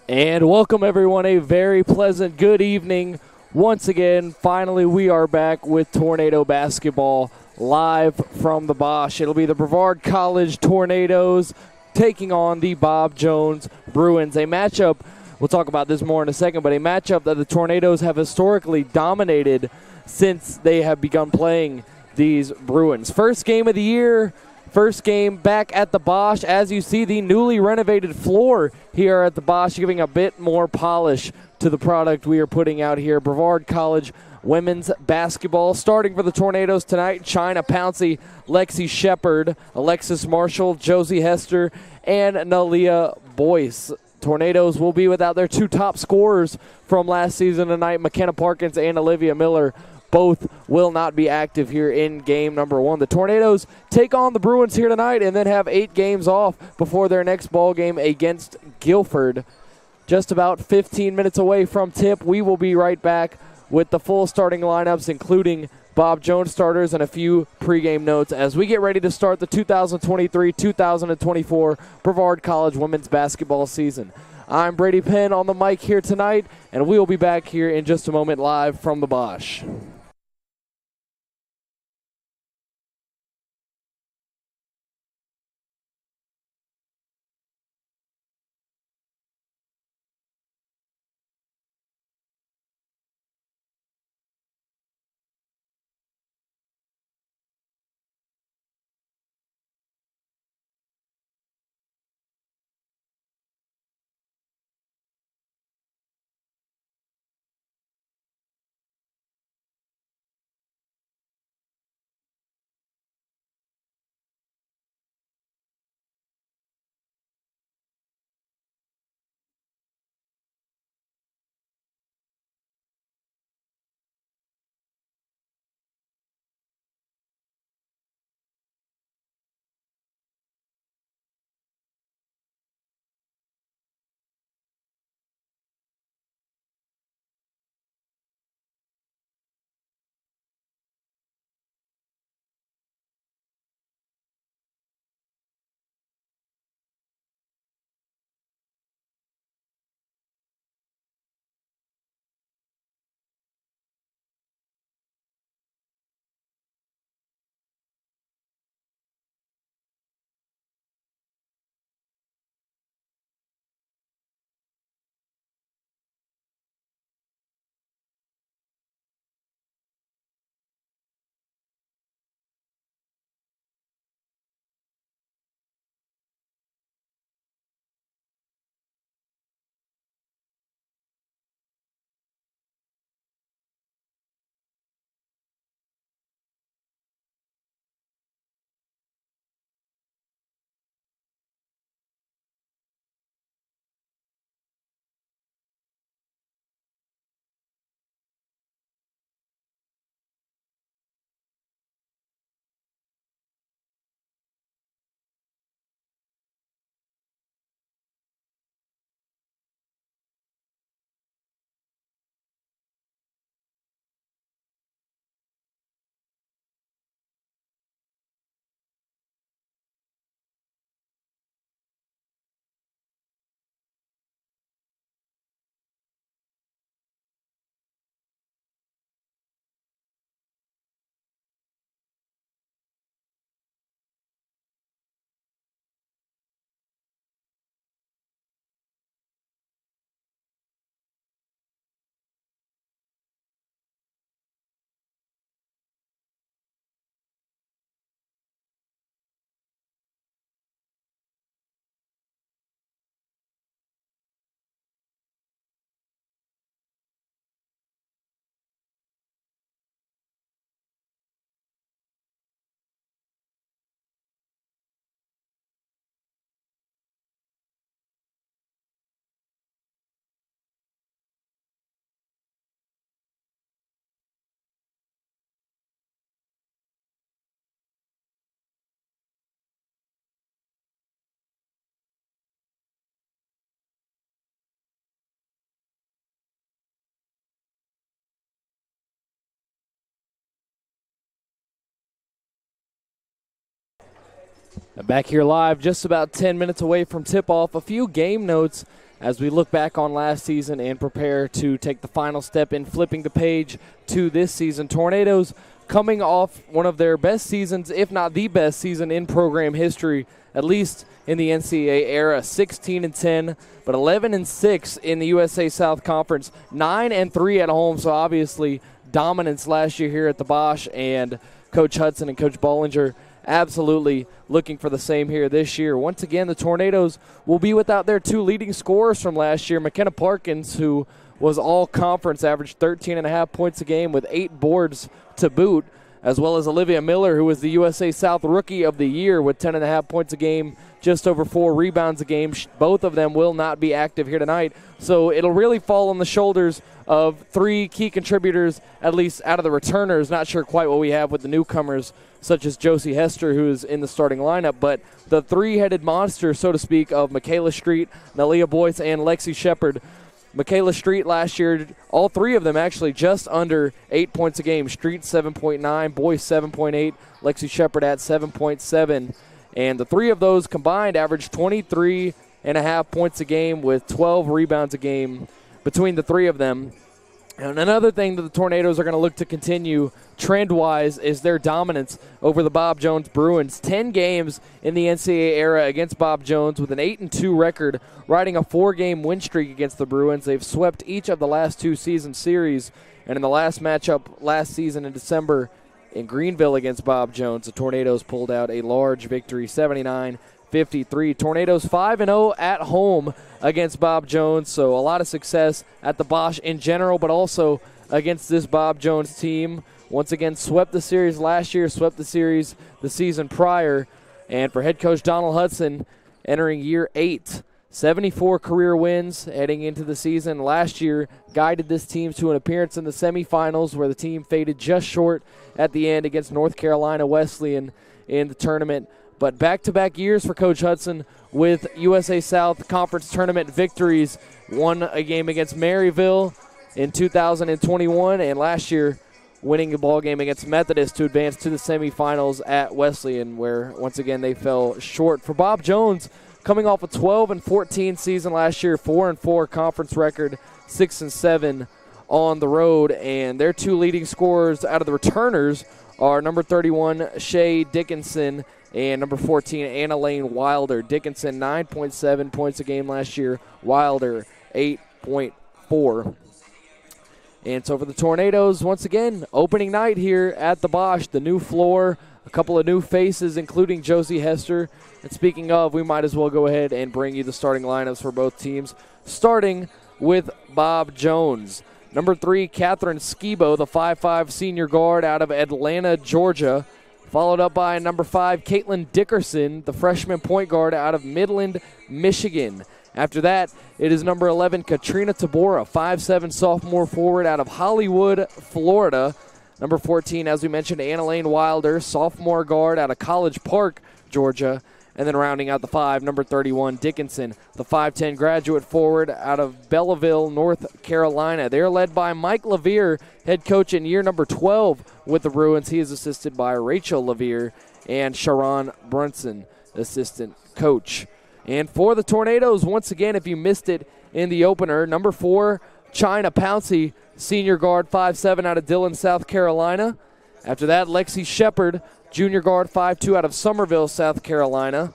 And welcome, everyone. A very pleasant good evening. Once again, finally, we are back with Tornado Basketball live from the Bosch. It'll be the Brevard College Tornadoes taking on the Bob Jones Bruins. A matchup, we'll talk about this more in a second, but a matchup that the Tornadoes have historically dominated since they have begun playing these Bruins. First game of the year. First game back at the Bosch. As you see, the newly renovated floor here at the Bosch, giving a bit more polish to the product we are putting out here. Brevard College women's basketball. Starting for the Tornadoes tonight, China Pouncey, Lexi Shepard, Alexis Marshall, Josie Hester, and Nalia Boyce. Tornadoes will be without their two top scorers from last season tonight, McKenna Parkins and Olivia Miller. Both will not be active here in game number one. The Tornadoes take on the Bruins here tonight and then have 8 games off before their next ball game against Guilford. Just about 15 minutes away from tip, we will be right back with the full starting lineups, including Bob Jones starters and a few pregame notes as we get ready to start the 2023-2024 Brevard College women's basketball season. I'm Brady Penn on the mic here tonight, and we will be back here in just a moment live from the Bosch. Back here live, just about 10 minutes away from tip-off. A few game notes as we look back on last season and prepare to take the final step in flipping the page to this season. Tornadoes coming off one of their best seasons, if not the best season in program history, at least in the NCAA era, 16-10, but 11-6 in the USA South Conference, 9-3 at home. So obviously dominance last year here at the Bosch, and Coach Hudson and Coach Bollinger absolutely looking for the same here this year. Once again, the Tornadoes will be without their two leading scorers from last year, McKenna Parkins, who was all-conference, averaged 13.5 points a game with 8 boards to boot, as well as Olivia Miller, who was the USA South Rookie of the Year with 10.5 points a game, just over 4 rebounds a game. Both of them will not be active here tonight, so it'll really fall on the shoulders of 3 key contributors, at least out of the returners. Not sure quite what we have with the newcomers, such as Josie Hester, who is in the starting lineup, but the 3-headed monster, so to speak, of Michaela Street, Nalia Boyce, and Lexi Shepard. Michaela Street last year, all 3 of them actually just under 8 points a game. Street 7.9, Boyce 7.8, Lexi Shepard at 7.7. And the 3 of those combined averaged 23.5 points a game with 12 rebounds a game between the 3 of them. And another thing that the Tornadoes are going to look to continue trend-wise is their dominance over the Bob Jones Bruins. 10 games in the NCAA era against Bob Jones with an 8-2 record, riding a 4-game win streak against the Bruins. They've swept each of the last 2 season series, and in the last matchup last season in December in Greenville against Bob Jones, the Tornadoes pulled out a large victory, 79-53. Tornadoes 5-0 at home against Bob Jones, so a lot of success at the Bosch in general, but also against this Bob Jones team. Once again, swept the series last year, swept the series the season prior, and for head coach Donald Hudson, entering year 8, 74 career wins heading into the season. Last year, guided this team to an appearance in the semifinals where the team faded just short at the end against North Carolina Wesleyan in the tournament. But back-to-back years for Coach Hudson with USA South Conference tournament victories. Won a game against Maryville in 2021, and last year winning a ball game against Methodist to advance to the semifinals at Wesleyan, where once again they fell short. For Bob Jones, coming off a 12-14 season last year, 4-4 conference record, 6-7 on the road, and their 2 leading scorers out of the returners are number 31 Shay Dickinson and number 14 Anna Lane Wilder. Dickinson 9.7 points a game last year, Wilder 8.4. And so for the Tornadoes, once again, opening night here at the Bosch, the new floor, a couple of new faces, including Josie Hester. And speaking of, we might as well go ahead and bring you the starting lineups for both teams, starting with Bob Jones. Number 3, Catherine Skibo, the 5'5 senior guard out of Atlanta, Georgia, followed up by number 5, Caitlin Dickerson, the freshman point guard out of Midland, Michigan. After that, it is number 11, Katrina Tabora, 5'7 sophomore forward out of Hollywood, Florida. Number 14, as we mentioned, Anna Lane Wilder, sophomore guard out of College Park, Georgia. And then rounding out the 5, number 31, Dickinson, the 5'10 graduate forward out of Belleville, North Carolina. They're led by Mike Levere, head coach in year number 12 with the Bruins. He is assisted by Rachel Levere and Sharon Brunson, assistant coach. And for the Tornadoes, once again, if you missed it in the opener, number 4, China Pouncey, senior guard, 5'7 out of Dillon, South Carolina. After that, Lexi Shepard, junior guard, 5'2 out of Summerville, South Carolina.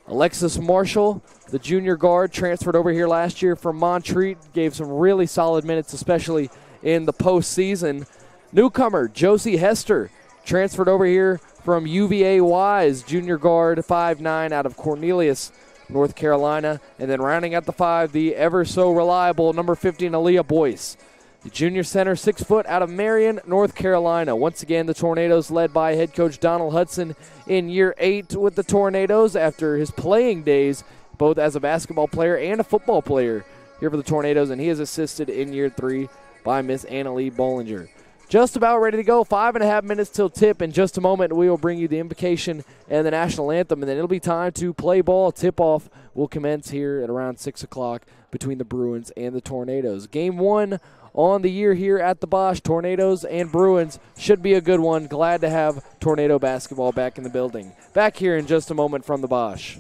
Alexis Marshall, the junior guard, transferred over here last year from Montreat, gave some really solid minutes, especially in the postseason. Newcomer, Josie Hester, transferred over here from UVA Wise, junior guard, 5'9 out of Cornelius, North Carolina. And then rounding out the 5, the ever so reliable number 15, Aaliyah Boyce, the junior center, 6 foot out of Marion, North Carolina. Once again, the Tornadoes led by head coach Donald Hudson in year 8 with the Tornadoes after his playing days, both as a basketball player and a football player here for the Tornadoes, and he is assisted in year 3 by Miss Annalie Bollinger. Just about ready to go. 5.5 minutes till tip. In just a moment, we will bring you the invocation and the national anthem, and then it'll be time to play ball. Tip-off will commence here at around 6 o'clock between the Bruins and the Tornadoes. Game 1 on the year here at the Bosch. Tornadoes and Bruins should be a good one. Glad to have Tornado basketball back in the building. Back here in just a moment from the Bosch.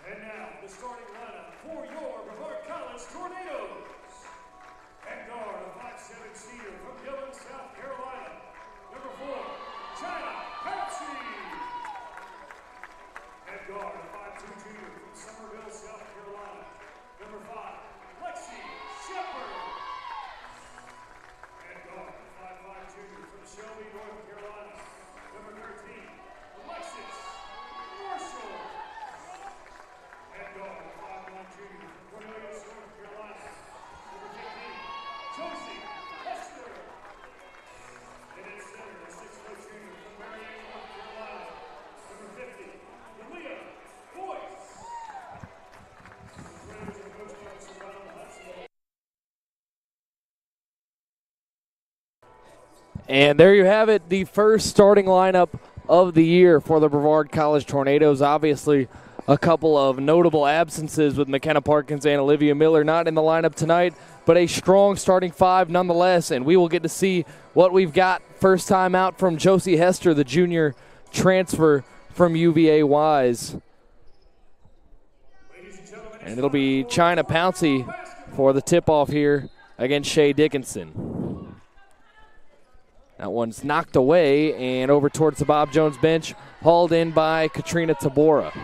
And now, the starting lineup for your Brevard College Tornadoes. At guard, a 5'7" senior from Dillon, South Carolina. Number 4, China Patsy. At guard, a 5'2" junior from Summerville, South Carolina. Number 5, Lexi Shepard. At guard, a 5'5" junior from Shelby, North Carolina. Number 13, Alexis Marshall. At guard, a 5'9" junior from Cornelius, North Carolina. Number 15, Josie Hester. And at center, a 6' junior from Marion, North Carolina. Number 50, Leah Boyce. The Tornadoes are coached by Mr. Ronald Hudson. And there you have it, the first starting lineup of the year for the Brevard College Tornadoes. Obviously, a couple of notable absences with McKenna Parkins and Olivia Miller not in the lineup tonight, but a strong starting five nonetheless, and we will get to see what we've got first time out from Josie Hester, the junior transfer from UVA Wise. And it'll be China Pouncey for the tip-off here against Shea Dickinson. That one's knocked away and over towards the Bob Jones bench, hauled in by Katrina Tabora.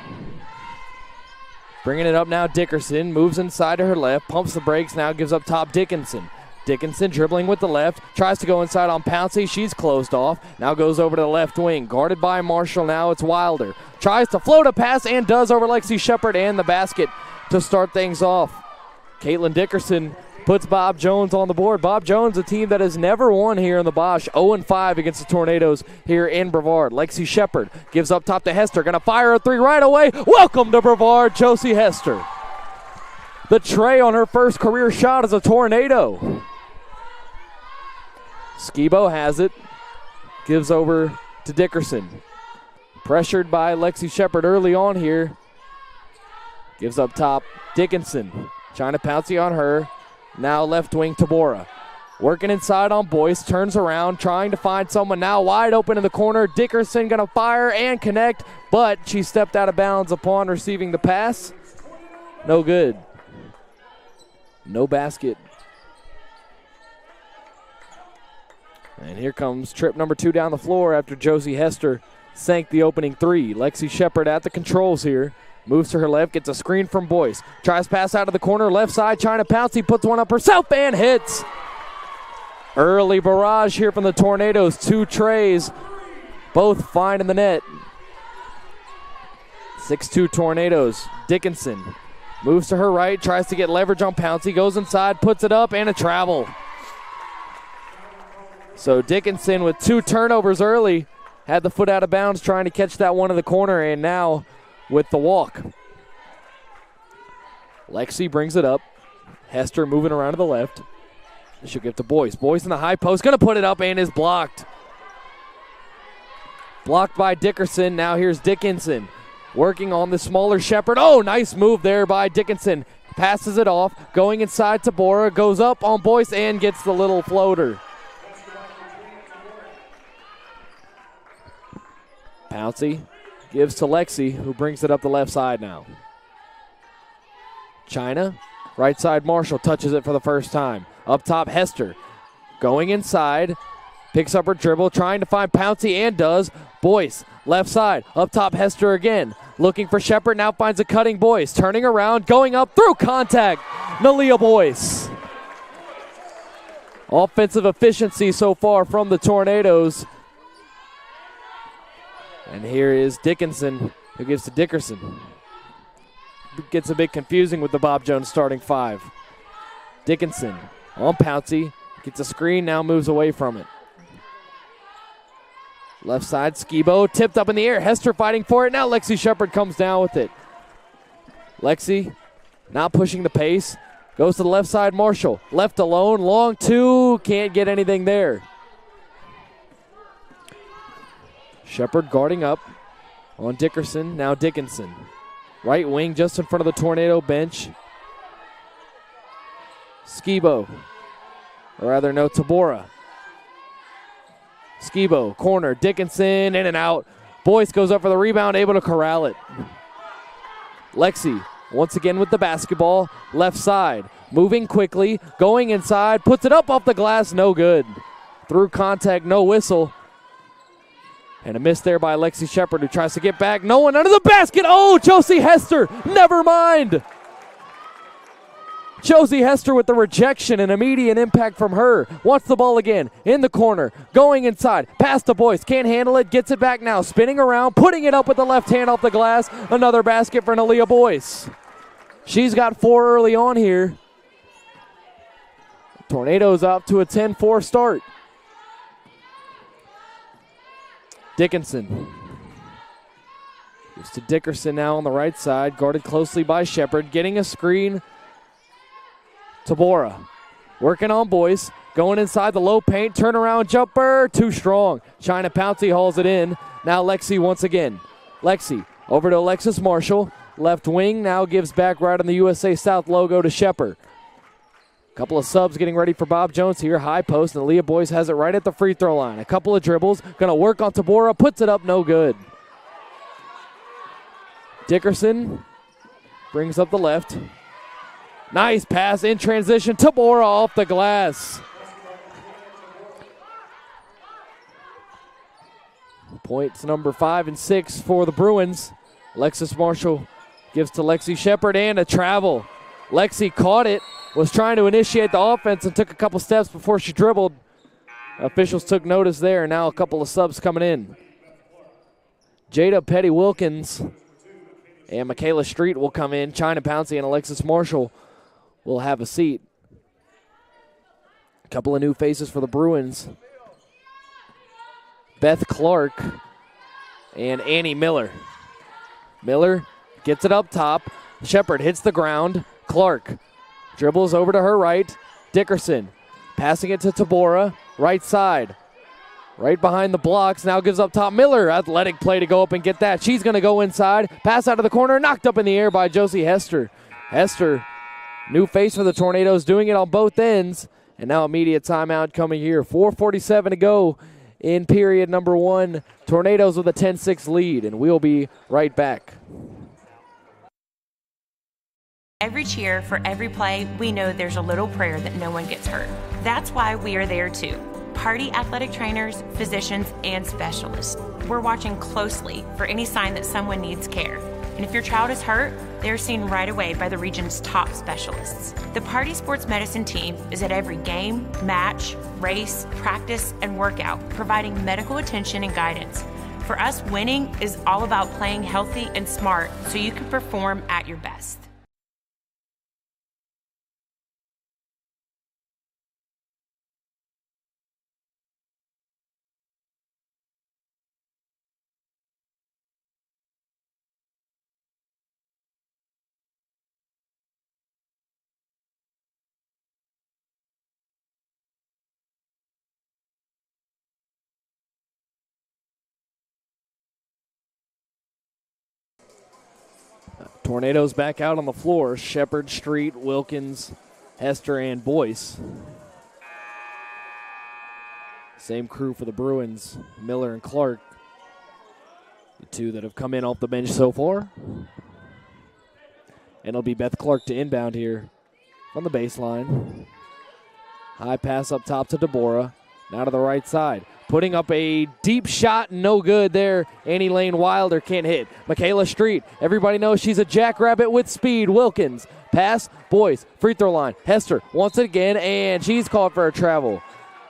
Bringing it up now, Dickerson moves inside to her left, pumps the brakes, now gives up top Dickinson. Dickinson dribbling with the left, tries to go inside on Pouncey. She's closed off, now goes over to the left wing. Guarded by Marshall, now it's Wilder. Tries to float a pass and does over Lexi Shepard and the basket to start things off. Caitlin Dickerson puts Bob Jones on the board. Bob Jones, a team that has never won here in the Bosch, 0-5 against the Tornadoes here in Brevard. Lexi Shepard gives up top to Hester, gonna fire a three right away. Welcome to Brevard, Josie Hester. The tray on her first career shot is a tornado. Skibo has it, gives over to Dickerson. Pressured by Lexi Shepard early on here. Gives up top, Dickinson. China Pouncey on her. Now left wing Tabora. Working inside on Boyce, turns around, trying to find someone now wide open in the corner. Dickerson gonna fire and connect, but she stepped out of bounds upon receiving the pass. No good. No basket. And here comes trip number 2 down the floor after Josie Hester sank the opening three. Lexi Shepard at the controls here. Moves to her left, gets a screen from Boyce. Tries pass out of the corner, left side. China Pouncey puts one up herself and hits. Early barrage here from the Tornadoes. 2 trays, both fine in the net. 6-2 Tornadoes. Dickinson moves to her right, tries to get leverage on Pouncey, goes inside, puts it up, and a travel. So Dickinson with 2 turnovers early, had the foot out of bounds trying to catch that one in the corner, and now with the walk. Lexi brings it up. Hester moving around to the left. She'll give to Boyce. Boyce in the high post, gonna put it up and is blocked. Blocked by Dickerson. Now here's Dickinson working on the smaller Shepard. Oh, nice move there by Dickinson. Passes it off, going inside Tabora, goes up on Boyce and gets the little floater. Pouncey gives to Lexi, who brings it up the left side now. China, right side Marshall, touches it for the first time. Up top, Hester going inside, picks up her dribble, trying to find Pouncey and does. Boyce, left side, up top, Hester again. Looking for Shepard, now finds a cutting Boyce. Turning around, going up through contact, Nalia Boyce. Offensive efficiency so far from the Tornadoes. And here is Dickinson, who gives to Dickerson. Gets a bit confusing with the Bob Jones starting five. Dickinson on Pouncey, gets a screen, now moves away from it. Left side, Skibo tipped up in the air. Hester fighting for it. Now Lexi Shepard comes down with it. Lexi not pushing the pace. Goes to the left side, Marshall. Left alone, long two. Can't get anything there. Shepard guarding up on Dickerson. Now Dickinson. Right wing just in front of the Tornado bench. Skibo. Or rather, no, Tabora. Skibo, corner, Dickinson, in and out. Boyce goes up for the rebound, able to corral it. Lexi, once again with the basketball, left side. Moving quickly, going inside, puts it up off the glass, no good. Through contact, no whistle. And a miss there by Lexi Shepard, who tries to get back. No one under the basket. Oh, Josie Hester, never mind. Josie Hester with the rejection and immediate impact from her. Wants the ball again in the corner. Going inside. Pass to Boyce. Can't handle it. Gets it back now. Spinning around. Putting it up with the left hand off the glass. Another basket for Nalia Boyce. She's got 4 early on here. Tornadoes up to a 10-4 start. Dickinson. Gives to Dickerson now on the right side. Guarded closely by Shepard. Getting a screen. Tabora working on Boyce, going inside the low paint, turnaround jumper, too strong. China Pouncey hauls it in. Now Lexi once again. Lexi over to Alexis Marshall. Left wing now gives back right on the USA South logo to Shepard. Couple of subs getting ready for Bob Jones here. High post, and Leah Boyce has it right at the free throw line. A couple of dribbles, gonna work on Tabora, puts it up, no good. Dickerson brings up the left. Nice pass in transition. Tabora off the glass. Points number 5 and 6 for the Bruins. Alexis Marshall gives to Lexi Shepard and a travel. Lexi caught it, was trying to initiate the offense and took a couple steps before she dribbled. Officials took notice there. Now a couple of subs coming in. Jada Petty-Wilkins and Michaela Street will come in. China Pouncey and Alexis Marshall will have a seat. A couple of new faces for the Bruins. Beth Clark and Annie Miller. Miller gets it up top. Shepard hits the ground. Clark dribbles over to her right. Dickerson passing it to Tabora. Right side. Right behind the blocks. Now gives up top. Miller, athletic play to go up and get that. She's going to go inside. Pass out of the corner. Knocked up in the air by Josie Hester. Hester, new face for the Tornadoes, doing it on both ends. And now immediate timeout coming here. 4:47 to go in period number 1. Tornadoes with a 10-6 lead, and we'll be right back. Every cheer, for every play, we know there's a little prayer that no one gets hurt. That's why we are there too. Party athletic trainers, physicians, and specialists. We're watching closely for any sign that someone needs care. And if your child is hurt, they're seen right away by the region's top specialists. The Party Sports Medicine team is at every game, match, race, practice, and workout, providing medical attention and guidance. For us, winning is all about playing healthy and smart so you can perform at your best. Tornadoes back out on the floor. Shepard, Street, Wilkins, Hester, and Boyce. Same crew for the Bruins, Miller and Clark. The two that have come in off the bench so far. And it'll be Beth Clark to inbound here on the baseline. High pass up top to Deborah. Now to the right side. Putting up a deep shot, no good there. Annie Lane Wilder can't hit. Michaela Street, everybody knows she's a jackrabbit with speed. Wilkins, pass, Boyce, free throw line. Hester wants it again, and she's called for a travel.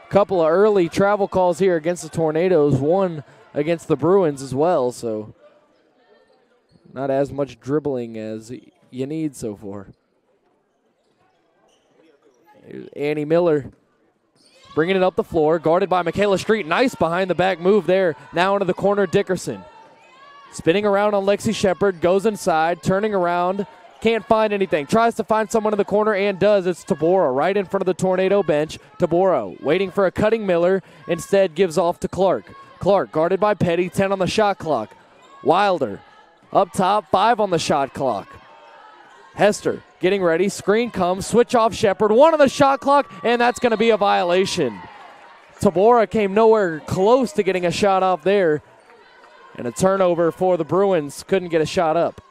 Couple of early travel calls here against the Tornadoes, one against the Bruins as well, so not as much dribbling as you need so far. Here's Annie Miller bringing it up the floor, guarded by Michaela Street. Nice behind the back move there. Now into the corner, Dickerson. Spinning around on Lexi Shepard, goes inside, turning around, can't find anything. Tries to find someone in the corner and does. It's Tabora right in front of the Tornado bench. Tabora waiting for a cutting Miller, instead gives off to Clark. Clark guarded by Petty, 10 on the shot clock. Wilder up top, 5 on the shot clock. Hester getting ready, screen comes, switch off Shepard, 1 on the shot clock, and that's going to be a violation. Tabora came nowhere close to getting a shot off there. And a turnover for the Bruins. Couldn't get a shot up.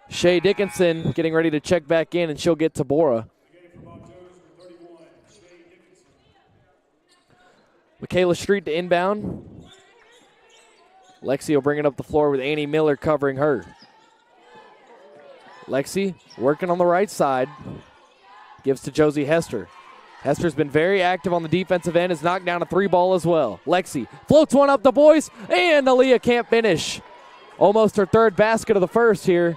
Shea Dickinson getting ready to check back in, and she'll get Tabora. Michaela Street to inbound. Lexi will bring it up the floor with Annie Miller covering her. Lexi working on the right side. Gives to Josie Hester. Hester's been very active on the defensive end, has knocked down a 3 ball as well. Lexi floats one up the boys, and Aaliyah can't finish. Almost her 3rd basket of the first here.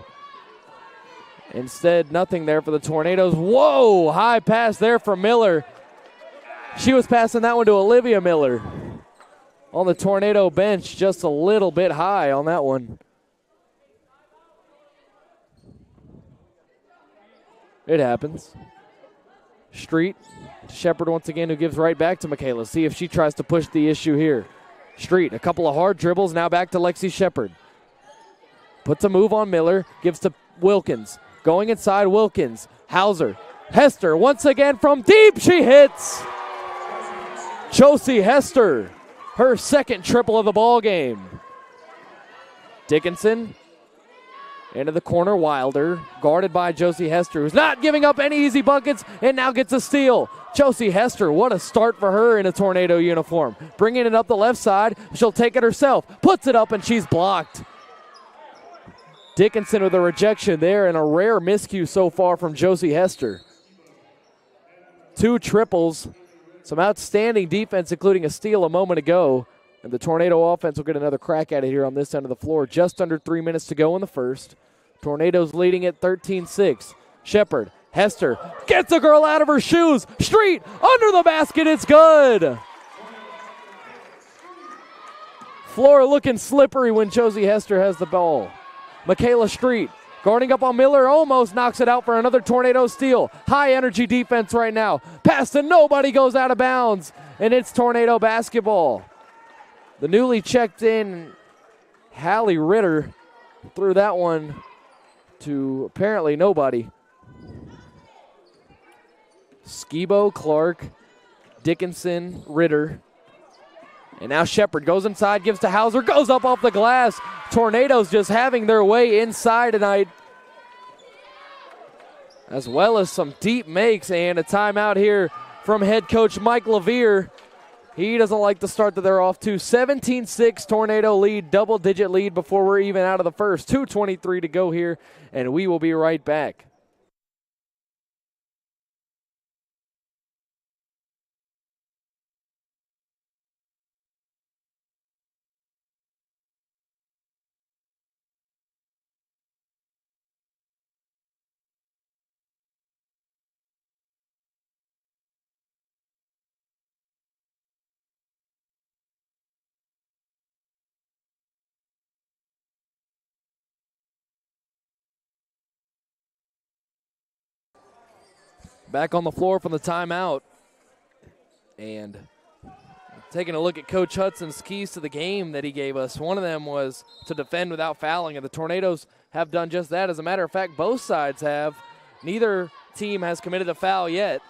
Instead, nothing there for the Tornadoes. Whoa, high pass there from Miller. She was passing that one to Olivia Miller. On the Tornado bench, just a little bit high on that one. It happens. Street. Shepard once again, who gives right back to Michaela. See if she tries to push the issue here. Street, a couple of hard dribbles, now back to Lexi Shepard. Puts a move on Miller, gives to Wilkins. Going inside, Wilkins. Hauser. Hester, once again from deep, she hits. Josie Hester, her 2nd triple of the ball game. Dickinson. Into the corner, Wilder, guarded by Josie Hester, who's not giving up any easy buckets, and now gets a steal. Josie Hester, what a start for her in a Tornado uniform. Bringing it up the left side, she'll take it herself, puts it up, and she's blocked. Dickinson with a rejection there, and a rare miscue so far from Josie Hester. 2 triples, some outstanding defense, including a steal a moment ago. And the Tornado offense will get another crack at it here on this end of the floor. Just under 3 minutes to go in the first. Tornadoes leading at 13-6. Shepard, Hester, gets the girl out of her shoes. Street, under the basket, it's good. Floor looking slippery when Josie Hester has the ball. Michaela Street, guarding up on Miller, almost knocks it out for another Tornado steal. High energy defense right now. Pass to nobody, goes out of bounds. And it's Tornado basketball. The newly checked in Hallie Ritter threw that one to apparently nobody. Skibo, Clark, Dickinson, Ritter. And now Shepard goes inside, gives to Hauser, goes up off the glass. Tornadoes just having their way inside tonight. As well as some deep makes, and a timeout here from head coach Mike Levere. He doesn't like the start that they're off to. 17-6 Tornado lead, double-digit lead before we're even out of the first. 2:23 to go here, and we will be right back. Back on the floor from the timeout. And taking a look at Coach Hudson's keys to the game that he gave us. One of them was to defend without fouling, and the Tornadoes have done just that. As a matter of fact, both sides have. Neither team has committed a foul yet.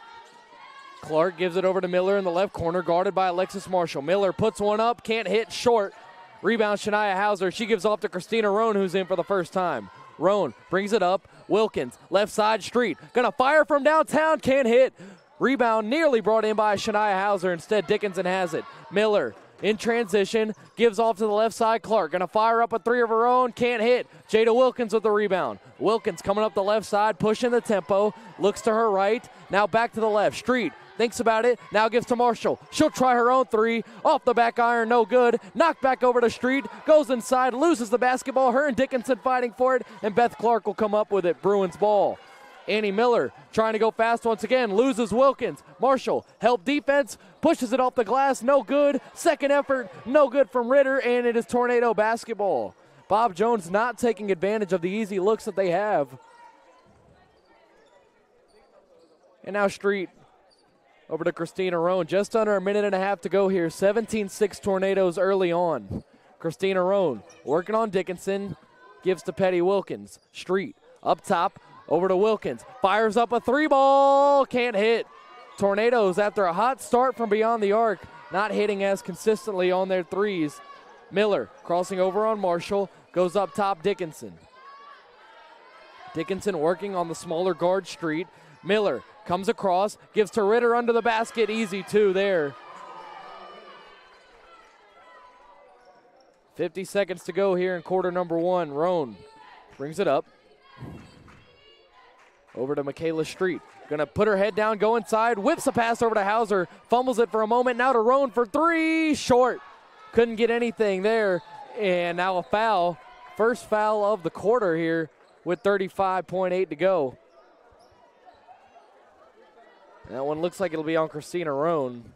Clark gives it over to Miller in the left corner, guarded by Alexis Marshall. Miller puts one up, can't hit, short. Rebound, Shania Hauser. She gives off to Christina Roan, who's in for the first time. Roan brings it up. Wilkins, left side, Street. Gonna fire from downtown, can't hit. Rebound nearly brought in by Shania Hauser. Instead, Dickinson has it. Miller in transition, gives off to the left side. Clark gonna fire up a 3 of her own, can't hit. Jada Wilkins with the rebound. Wilkins coming up the left side, pushing the tempo. Looks to her right, now back to the left. Street thinks about it, now gives to Marshall. She'll try her own 3, off the back iron, no good. Knocked back over to Street, goes inside, loses the basketball. Her and Dickinson fighting for it, and Beth Clark will come up with it. Bruins ball. Annie Miller trying to go fast once again, loses Wilkins. Marshall, help defense, pushes it off the glass, no good. Second effort, no good from Ritter, and it is Tornado basketball. Bob Jones not taking advantage of the easy looks that they have. And now Street over to Christina Roan. Just under a minute and a half to go here. 17-6 Tornadoes early on. Christina Roan working on Dickinson. Gives to Petty Wilkins. Street up top. Over to Wilkins. Fires up a three ball. Can't hit. Tornadoes, after a hot start from beyond the arc, not hitting as consistently on their threes. Miller crossing over on Marshall. Goes up top Dickinson. Dickinson working on the smaller guard Street. Miller comes across. Gives to Ritter under the basket. Easy two there. 50 seconds to go here in quarter number one. Roan brings it up. Over to Michaela Street. Gonna put her head down, go inside, whips a pass over to Hauser, fumbles it for a moment, now to Roan for three, short. Couldn't get anything there, and now a foul. First foul of the quarter here with 35.8 to go. And that one looks like it'll be on Christina Roan.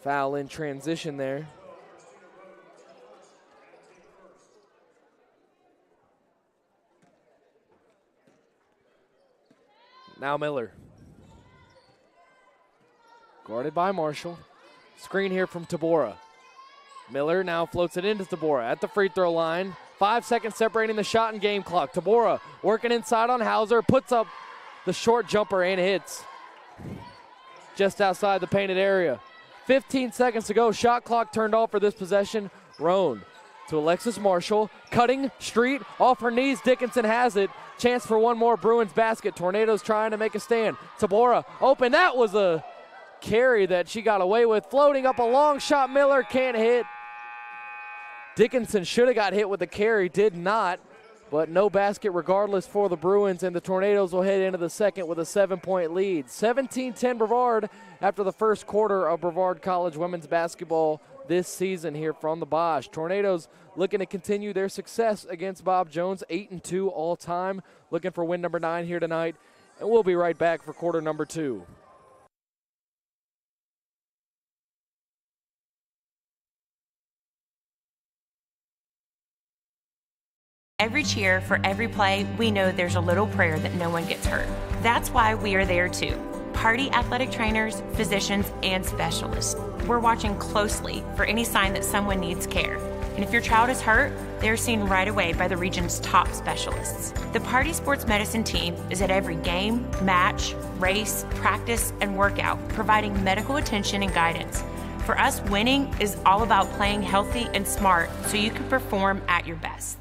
Foul in transition there. Now Miller. Guarded by Marshall. Screen here from Tabora. Miller now floats it into Tabora at the free throw line. 5 seconds separating the shot and game clock. Tabora working inside on Hauser. Puts up the short jumper and hits. Just outside the painted area. 15 seconds to go. Shot clock turned off for this possession. Roan to Alexis Marshall. Cutting Street off her knees. Dickinson has it. Chance for one more Bruins basket. Tornadoes trying to make a stand. Tabora open. That was a carry that she got away with. Floating up a long shot. Miller can't hit. Dickinson should have got hit with the carry. Did not. But no basket regardless for the Bruins. And the Tornadoes will head into the second with a 7-point lead. 17-10 Brevard after the first quarter of Brevard College women's basketball this season here from the Bosch. Tornadoes looking to continue their success against Bob Jones, 8-2 all time. Looking for win number 9 here tonight. And we'll be right back for quarter number 2. Every cheer, for every play, we know there's a little prayer that no one gets hurt. That's why we are there too. Party athletic trainers, physicians, and specialists. We're watching closely for any sign that someone needs care. And if your child is hurt, they're seen right away by the region's top specialists. The Party Sports Medicine team is at every game, match, race, practice, and workout, providing medical attention and guidance. For us, winning is all about playing healthy and smart so you can perform at your best.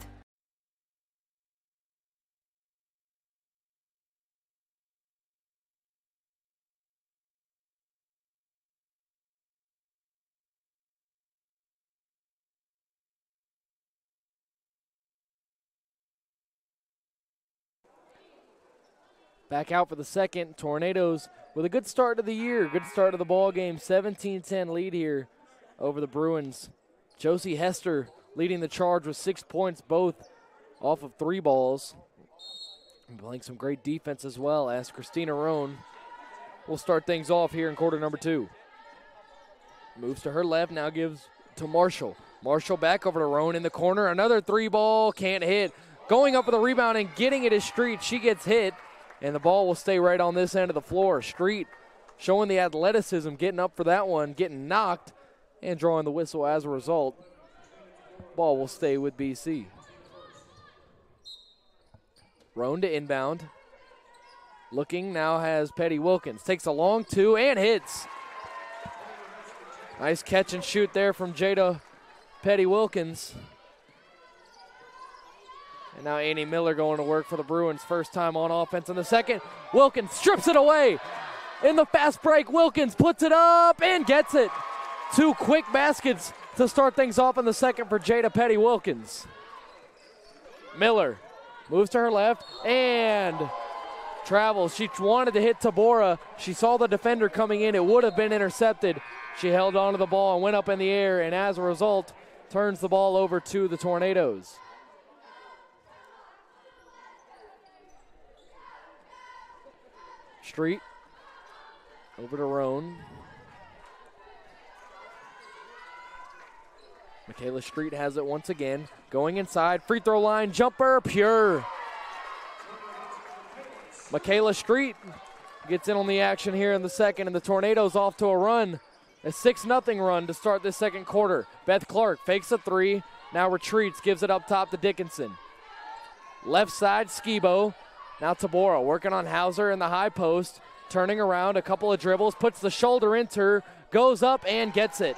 Back out for the second. Tornadoes with a good start to the year. Good start to the ball game. 17-10 lead here over the Bruins. Josie Hester leading the charge with 6 points, both off of 3 balls. And playing some great defense as well as Christina Roan will start things off here in quarter number 2. Moves to her left, now gives to Marshall. Marshall back over to Roan in the corner. Another 3 ball, can't hit. Going up with a rebound and getting it is Street. She gets hit. And the ball will stay right on this end of the floor. Street showing the athleticism, getting up for that one, getting knocked, and drawing the whistle as a result. Ball will stay with BC. Roan to inbound. Looking, now has Petty Wilkins. Takes a long 2 and hits. Nice catch and shoot there from Jada Petty Wilkins. And now Annie Miller going to work for the Bruins. First time on offense in the second. Wilkins strips it away. In the fast break, Wilkins puts it up and gets it. 2 quick baskets to start things off in the second for Jada Petty Wilkins. Miller moves to her left and travels. She wanted to hit Tabora. She saw the defender coming in. It would have been intercepted. She held onto the ball and went up in the air, and as a result, turns the ball over to the Tornadoes. Street over to Roan. Michaela Street has it once again. Going inside, free throw line, jumper, pure. Michaela Street gets in on the action here in the second, and the Tornadoes off to a run. A 6-0 run to start this second quarter. Beth Clark fakes a three, now retreats, gives it up top to Dickinson. Left side, Skibo. Now Tabora working on Hauser in the high post. Turning around, a couple of dribbles, puts the shoulder into her, goes up and gets it.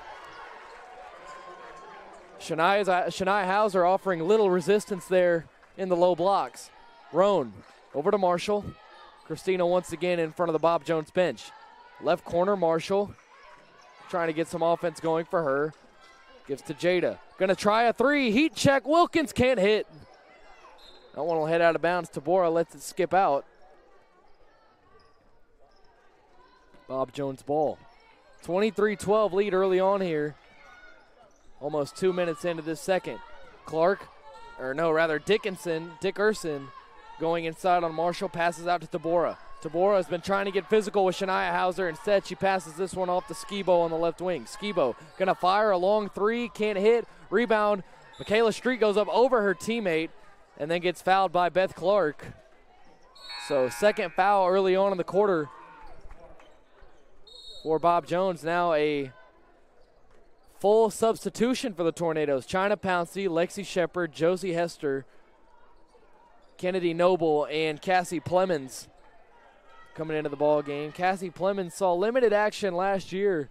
Shania Hauser offering little resistance there in the low blocks. Roan over to Marshall. Christina once again in front of the Bob Jones bench. Left corner, Marshall. Trying to get some offense going for her. Gives to Jada. Gonna try a three. Heat check. Wilkins can't hit. That one will head out of bounds. Tabora lets it skip out. Bob Jones ball. 23-12 lead early on here. Almost 2 minutes into this second. Dickerson going inside on Marshall, passes out to Tabora. Tabora has been trying to get physical with Shania Hauser. Instead, she passes this one off to Skibo on the left wing. Skibo gonna fire a long three, can't hit. Rebound. Michaela Street goes up over her teammate and then gets fouled by Beth Clark. So second foul early on in the quarter for Bob Jones. Now a full substitution for the Tornadoes. China Pouncey, Lexi Shepard, Josie Hester, Kennedy Noble, and Cassie Plemons coming into the ball game. Cassie Plemons saw limited action last year.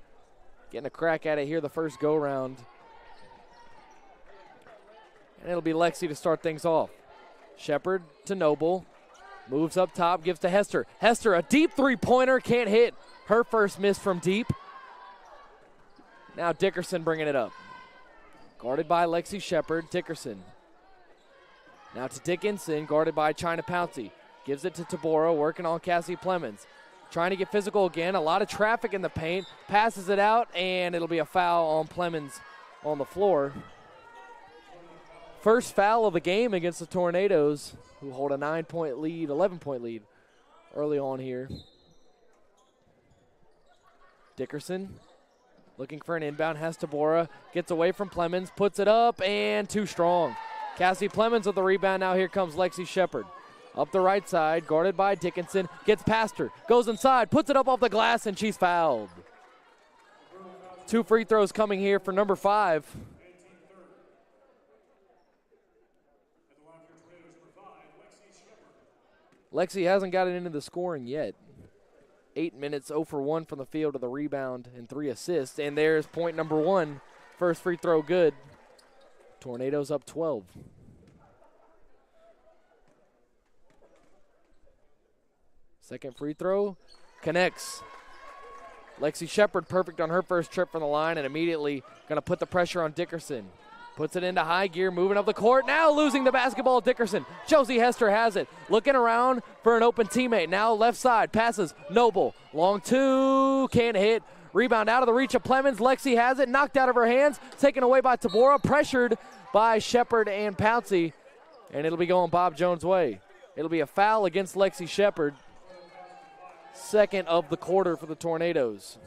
Getting a crack at it here the first go-round. And it'll be Lexi to start things off. Shepard to Noble. Moves up top, gives to Hester. Hester, a deep three-pointer, can't hit. Her first miss from deep. Now Dickerson bringing it up. Guarded by Lexi Shepard. Dickerson. Now to Dickinson, guarded by China Pouncey. Gives it to Tabora, working on Cassie Plemons. Trying to get physical again. A lot of traffic in the paint. Passes it out, and it'll be a foul on Plemons on the floor. First foul of the game against the Tornadoes, who hold a 9-point lead, 11-point lead early on here. Dickerson looking for an inbound, has Tabora, gets away from Plemons, puts it up, and too strong. Cassie Plemons with the rebound. Now here comes Lexi Shepard. Up the right side, guarded by Dickinson, gets past her, goes inside, puts it up off the glass, and she's fouled. 2 free throws coming here for number 5. Lexi hasn't gotten into the scoring yet. 8 minutes, 0 for 1 from the field with a rebound and 3 assists. And there's point number 1. First free throw good. Tornadoes up 12. Second free throw connects. Lexi Shepard perfect on her first trip from the line and immediately going to put the pressure on Dickerson. Puts it into high gear, moving up the court. Now losing the basketball, Dickerson. Josie Hester has it. Looking around for an open teammate. Now left side, passes. Noble. Long two, can't hit. Rebound out of the reach of Plemons. Lexi has it, knocked out of her hands. Taken away by Tabora, pressured by Shepard and Pouncey. And it'll be going Bob Jones' way. It'll be a foul against Lexi Shepard. Second of the quarter for the Tornadoes.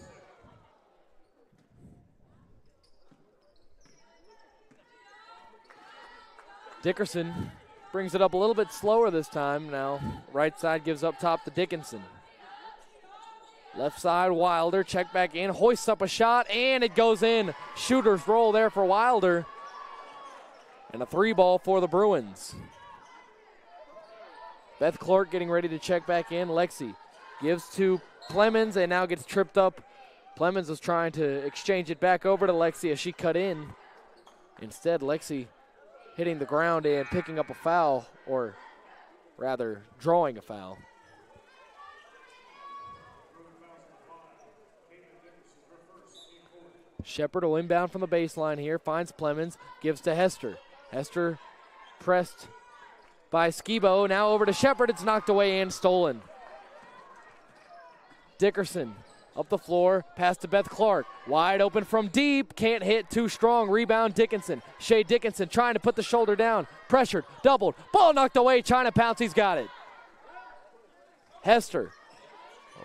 Dickerson brings it up a little bit slower this time. Now right side gives up top to Dickinson. Left side, Wilder, check back in, hoists up a shot, and it goes in. Shooter's roll there for Wilder. And a 3 ball for the Bruins. Beth Clark getting ready to check back in. Lexi gives to Plemons and now gets tripped up. Plemons was trying to exchange it back over to Lexi as she cut in. Instead, Lexi hitting the ground and picking up a foul, or rather drawing a foul. Shepard will inbound from the baseline here, finds Plemons, gives to Hester. Hester pressed by Skibo, now over to Shepard, it's knocked away and stolen. Dickerson up the floor, pass to Beth Clark. Wide open from deep, can't hit, too strong. Rebound Dickinson. Shea Dickinson trying to put the shoulder down. Pressured, doubled, ball knocked away. China Pouncey's got it. Hester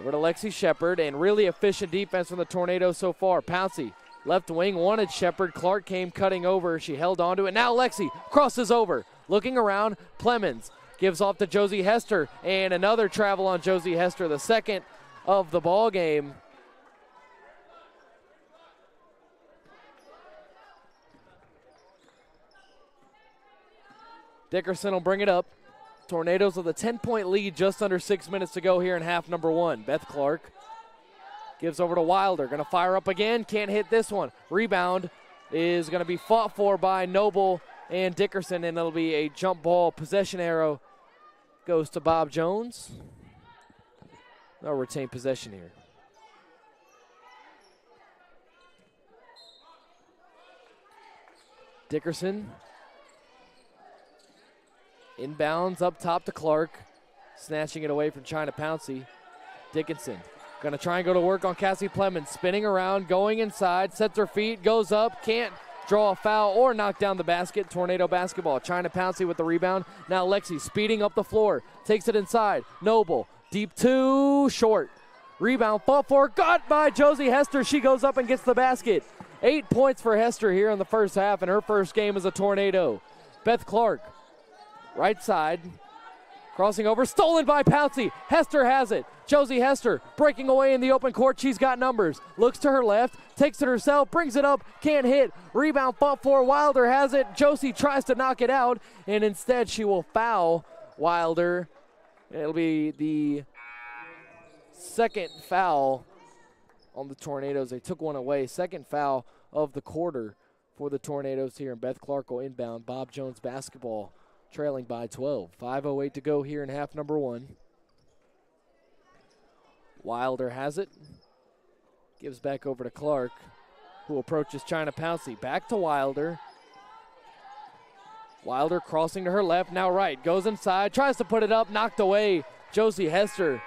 Over to Lexi Shepard, and really efficient defense from the Tornadoes so far. Pouncey, left wing, wanted Shepard. Clark came cutting over. She held on to it. Now Lexi crosses over. Looking around, Plemons gives off to Josie Hester, and another travel on Josie Hester, the second of the ball game. Dickerson will bring it up. Tornadoes with a 10-point lead, just under 6 minutes to go here in half number one. Beth Clark gives over to Wilder. Going to fire up again. Can't hit this one. Rebound is going to be fought for by Noble and Dickerson, and it'll be a jump ball. Possession arrow goes to Bob Jones. They'll retain possession here. Dickerson inbounds up top to Clark, snatching it away from China Pouncey. Dickinson going to try and go to work on Cassie Plemons, spinning around, going inside, sets her feet, goes up, can't draw a foul or knock down the basket. Tornado basketball. China Pouncey with the rebound. Now Lexi speeding up the floor, takes it inside. Noble, deep two, short. Rebound, fought for, got by Josie Hester. She goes up and gets the basket. 8 points for Hester here in the first half, and her first game as a Tornado. Beth Clark, right side, crossing over, stolen by Pouncey. Hester has it. Josie Hester breaking away in the open court. She's got numbers. Looks to her left, takes it herself, brings it up, can't hit. Rebound fought for. Wilder has it. Josie tries to knock it out, and instead she will foul Wilder. It'll be the second foul on the Tornadoes. They took one away. Second foul of the quarter for the Tornadoes here, and Beth Clark will inbound. Bob Jones basketball, trailing by 12. 5:08 to go here in half number one. Wilder has it. Gives back over to Clark, who approaches China Pouncey. Back to Wilder. Wilder crossing to her left, now right. Goes inside, tries to put it up, knocked away. Josie Hester.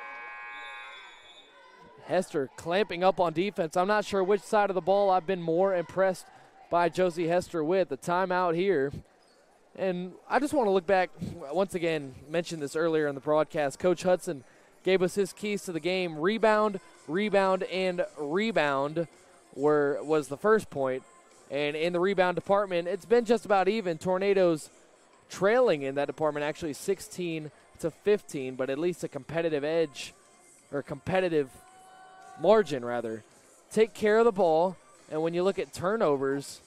Hester clamping up on defense. I'm not sure which side of the ball I've been more impressed by Josie Hester with. The timeout here. And I just want to look back, once again, mentioned this earlier in the broadcast. Coach Hudson gave us his keys to the game. Rebound, rebound, and rebound was the first point. And in the rebound department, it's been just about even. Tornadoes trailing in that department, actually 16-15, but at least a competitive edge, or competitive margin, rather. Take care of the ball, and when you look at turnovers,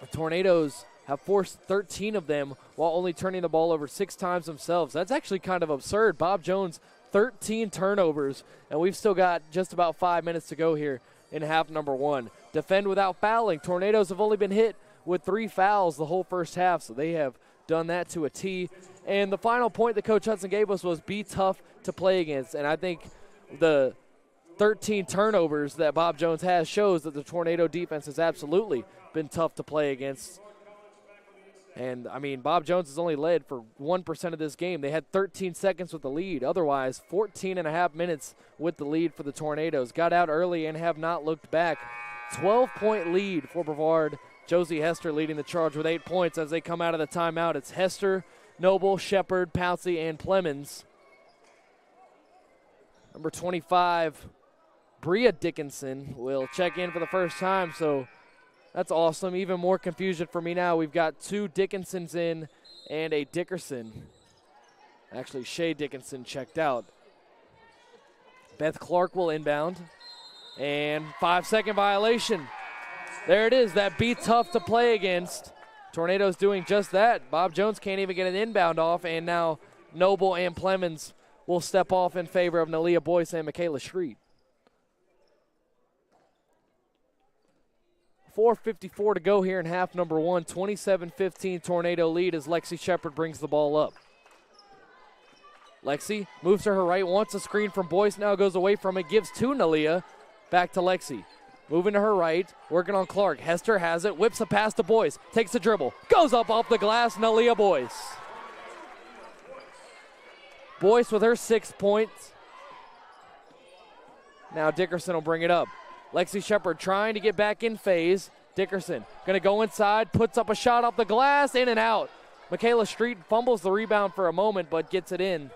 the Tornadoes have forced 13 of them while only turning the ball over 6 times themselves. That's actually kind of absurd. Bob Jones, 13 turnovers, and we've still got just about 5 minutes to go here in half number one. Defend without fouling. Tornadoes have only been hit with 3 fouls the whole first half, so they have done that to a T. And the final point that Coach Hudson gave us was be tough to play against, and I think the 13 turnovers that Bob Jones has shows that the Tornado defense has absolutely been tough to play against. And, I mean, Bob Jones has only led for 1% of this game. They had 13 seconds with the lead. Otherwise, 14 and a half minutes with the lead for the Tornadoes. Got out early and have not looked back. 12-point lead for Brevard. Josie Hester leading the charge with 8 points as they come out of the timeout. It's Hester, Noble, Shepard, Pouncey, and Plemons. Number 25, Bria Dickinson, will check in for the first time, so that's awesome. Even more confusion for me now. We've got 2 Dickinsons in and a Dickerson. Actually, Shay Dickinson checked out. Beth Clark will inbound. And 5-second violation. There it is. That be tough to play against. Tornadoes doing just that. Bob Jones can't even get an inbound off. And now Noble and Plemons will step off in favor of Nalia Boyce and Michaela Street. 4:54 to go here in half number one. 27-15 Tornado lead as Lexi Shepard brings the ball up. Lexi moves to her right, wants a screen from Boyce, now goes away from it, gives to Nalia. Back to Lexi. Moving to her right, working on Clark. Hester has it, whips a pass to Boyce, takes a dribble, goes up off the glass, Nalia Boyce. Boyce with her 6 points. Now Dickerson will bring it up. Lexi Shepard trying to get back in phase. Dickerson going to go inside, puts up a shot off the glass, in and out. Michaela Street fumbles the rebound for a moment, but gets it in.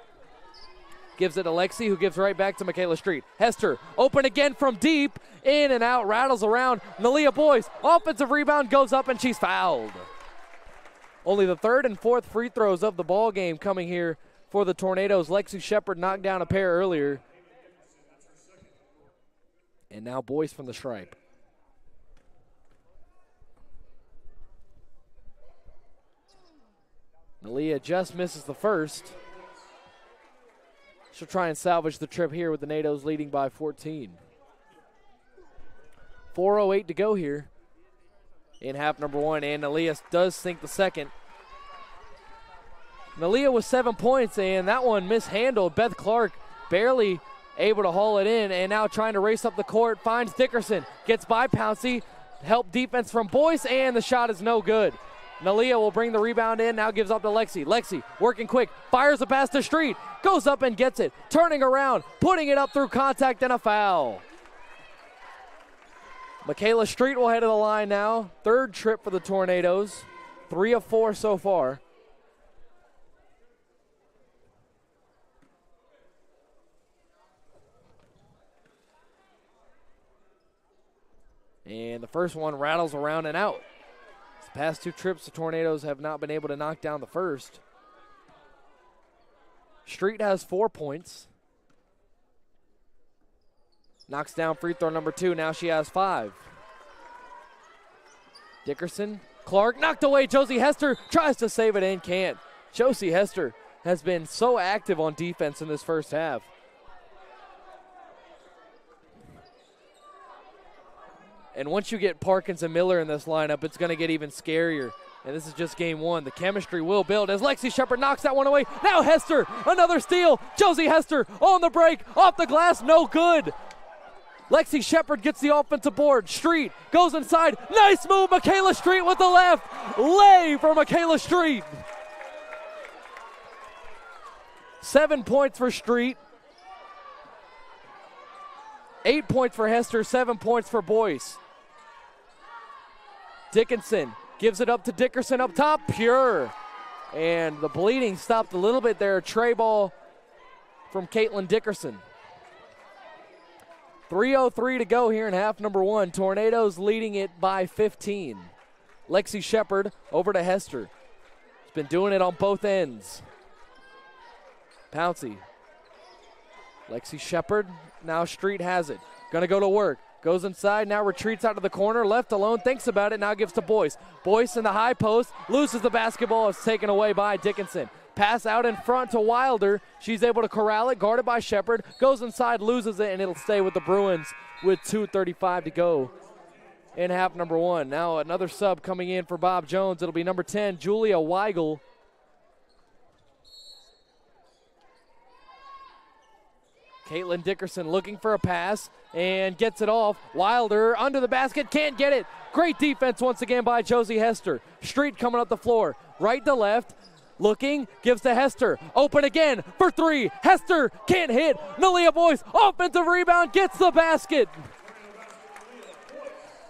Gives it to Lexi, who gives right back to Michaela Street. Hester, open again from deep. In and out, rattles around. Nalia Boyce, offensive rebound, goes up, and she's fouled. Only the third and fourth free throws of the ball game coming here for the Tornadoes. Lexi Shepard knocked down a pair earlier. And now Boyce from the stripe. Nalia just misses the first. She'll try and salvage the trip here with the NATOs leading by 14. 4:08 to go here in half number one, and Nalia does sink the second. Nalia with 7 points, and that one mishandled. Beth Clark barely able to haul it in, and now trying to race up the court, finds Dickerson, gets by Pouncey, help defense from Boyce, and the shot is no good. Nalia will bring the rebound in, now gives up to Lexi. Lexi working quick, fires a pass to Street, goes up and gets it, turning around, putting it up through contact, and a foul. Michaela Street will head to the line now. Third trip for the Tornadoes, 3 of 4 so far. And the first one rattles around and out. The past 2 trips, the Tornadoes have not been able to knock down the first. Street has 4 points. Knocks down free throw number 2. Now she has 5. Dickerson, Clark, knocked away. Josie Hester tries to save it and can't. Josie Hester has been so active on defense in this first half. And once you get Parkins and Miller in this lineup, it's going to get even scarier. And this is just game one. The chemistry will build as Lexi Shepard knocks that one away. Now Hester, another steal. Josie Hester on the break, off the glass, no good. Lexi Shepard gets the offensive board. Street goes inside. Nice move, Michaela Street with the left. Lay for Michaela Street. 7 points for Street. 8 points for Hester, 7 points for Boyce. Dickinson gives it up to Dickerson up top, pure. And the bleeding stopped a little bit there. Tray ball from Caitlin Dickerson. 3:03 to go here in half number one. Tornadoes leading it by 15. Lexi Shepard over to Hester. She's been doing it on both ends. Pouncey. Lexi Shepard, now Street has it. Gonna go to work. Goes inside, now retreats out to the corner. Left alone, thinks about it, now gives to Boyce. Boyce in the high post, loses the basketball. It's taken away by Dickinson. Pass out in front to Wilder. She's able to corral it, guarded by Shepard. Goes inside, loses it, and it'll stay with the Bruins with 2:35 to go in half number one. Now another sub coming in for Bob Jones. It'll be number 10, Julia Weigel. Caitlin Dickerson looking for a pass and gets it off. Wilder under the basket, can't get it. Great defense once again by Josie Hester. Street coming up the floor, right to left. Looking, gives to Hester. Open again for 3. Hester can't hit. Nalia Boyce, offensive rebound, gets the basket.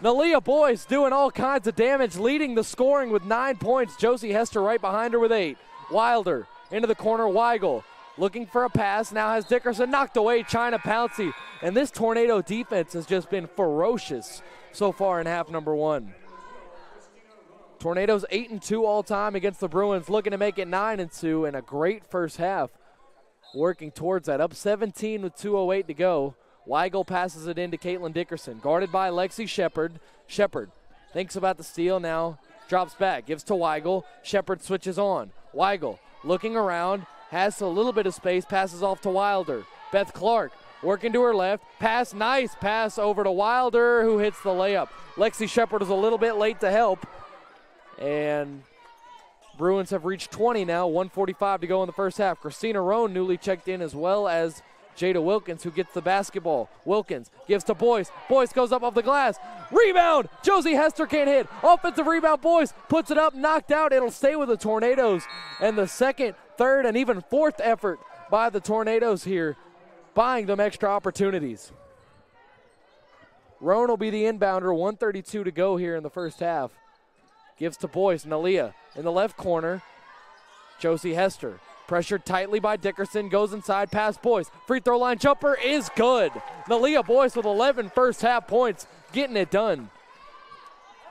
Nalia Boyce doing all kinds of damage, leading the scoring with 9 points. Josie Hester right behind her with 8. Wilder into the corner, Weigel. Looking for a pass, now has Dickerson knocked away, China Pouncey. And this Tornado defense has just been ferocious so far in half number one. Tornadoes 8-2 all time against the Bruins, looking to make it 9-2, and a great first half working towards that. Up 17 with 2:08 to go. Weigel passes it in to Caitlin Dickerson, guarded by Lexi Shepard. Shepard thinks about the steal now, drops back, gives to Weigel. Shepard switches on. Weigel looking around, has a little bit of space, passes off to Wilder. Beth Clark working to her left, pass, nice pass over to Wilder, who hits the layup. Lexi Shepard was a little bit late to help, and Bruins have reached 20 now, 1:45 to go in the first half. Christina Roan newly checked in, as well as Jada Wilkins, who gets the basketball. Wilkins gives to Boyce. Boyce goes up off the glass. Rebound! Josie Hester can't hit. Offensive rebound, Boyce puts it up, knocked out. It'll stay with the Tornadoes. And the second, third, and even fourth effort by the Tornadoes here, buying them extra opportunities. Roan will be the inbounder, 1:32 to go here in the first half. Gives to Boyce. Nalia in the left corner. Josie Hester Pressured tightly by Dickerson, goes inside, past Boyce. Free throw line jumper is good. Nalia Boyce with 11 first half points, getting it done.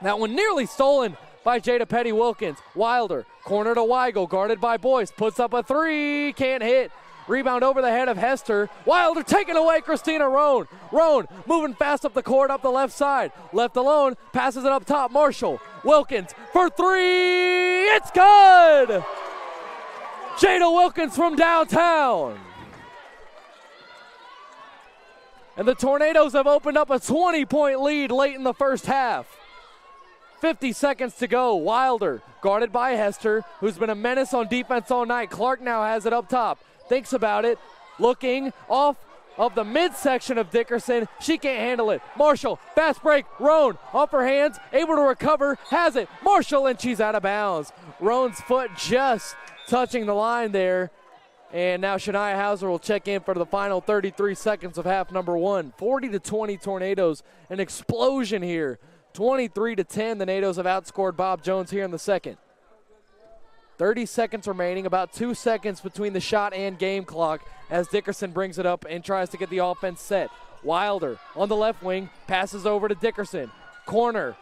That one nearly stolen by Jada Petty-Wilkins. Wilder, corner to Weigel, guarded by Boyce. Puts up a three, can't hit. Rebound over the head of Hester. Wilder taken away, Christina Roan. Roan moving fast up the court, up the left side. Left alone, passes it up top. Marshall, Wilkins for three. It's good! Jada Wilkins from downtown. And the Tornadoes have opened up a 20-point lead late in the first half. 50 seconds to go. Wilder, guarded by Hester, who's been a menace on defense all night. Clark now has it up top. Thinks about it. Looking off of the midsection of Dickerson. She can't handle it. Marshall, fast break. Roan off her hands, able to recover. Has it. Marshall, and she's out of bounds. Roan's foot just touching the line there. And now Shania Hauser will check in for the final 33 seconds of half number one. 40-20 Tornadoes. An explosion here. 23-10, the Nados have outscored Bob Jones here in the second. 30 seconds remaining, about 2 seconds between the shot and game clock as Dickerson brings it up and tries to get the offense set. Wilder on the left wing, passes over to Dickerson. Corner,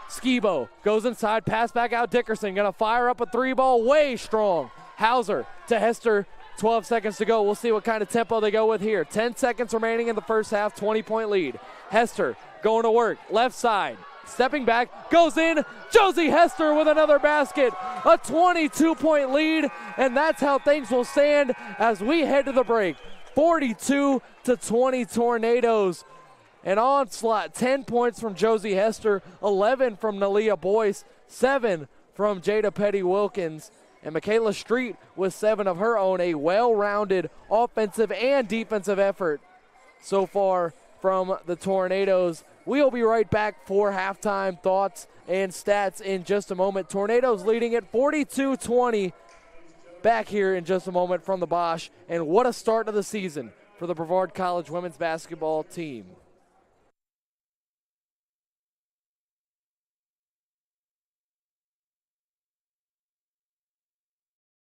Skibo goes inside, pass back out Dickerson. Gonna fire up a three ball, way strong. Hauser to Hester, 12 seconds to go. We'll see what kind of tempo they go with here. 10 seconds remaining in the first half, 20-point lead. Hester going to work, left side. Stepping back, goes in, Josie Hester with another basket. A 22-point lead, and that's how things will stand as we head to the break. 42-20 Tornadoes. An onslaught, 10 points from Josie Hester, 11 from Nalia Boyce, 7 from Jada Petty-Wilkins, and Michaela Street with 7 of her own. A well-rounded offensive and defensive effort so far from the Tornadoes. We'll be right back for halftime thoughts and stats in just a moment. Tornadoes leading at 42-20. Back here in just a moment from the Bosch. And what a start to the season for the Brevard College women's basketball team.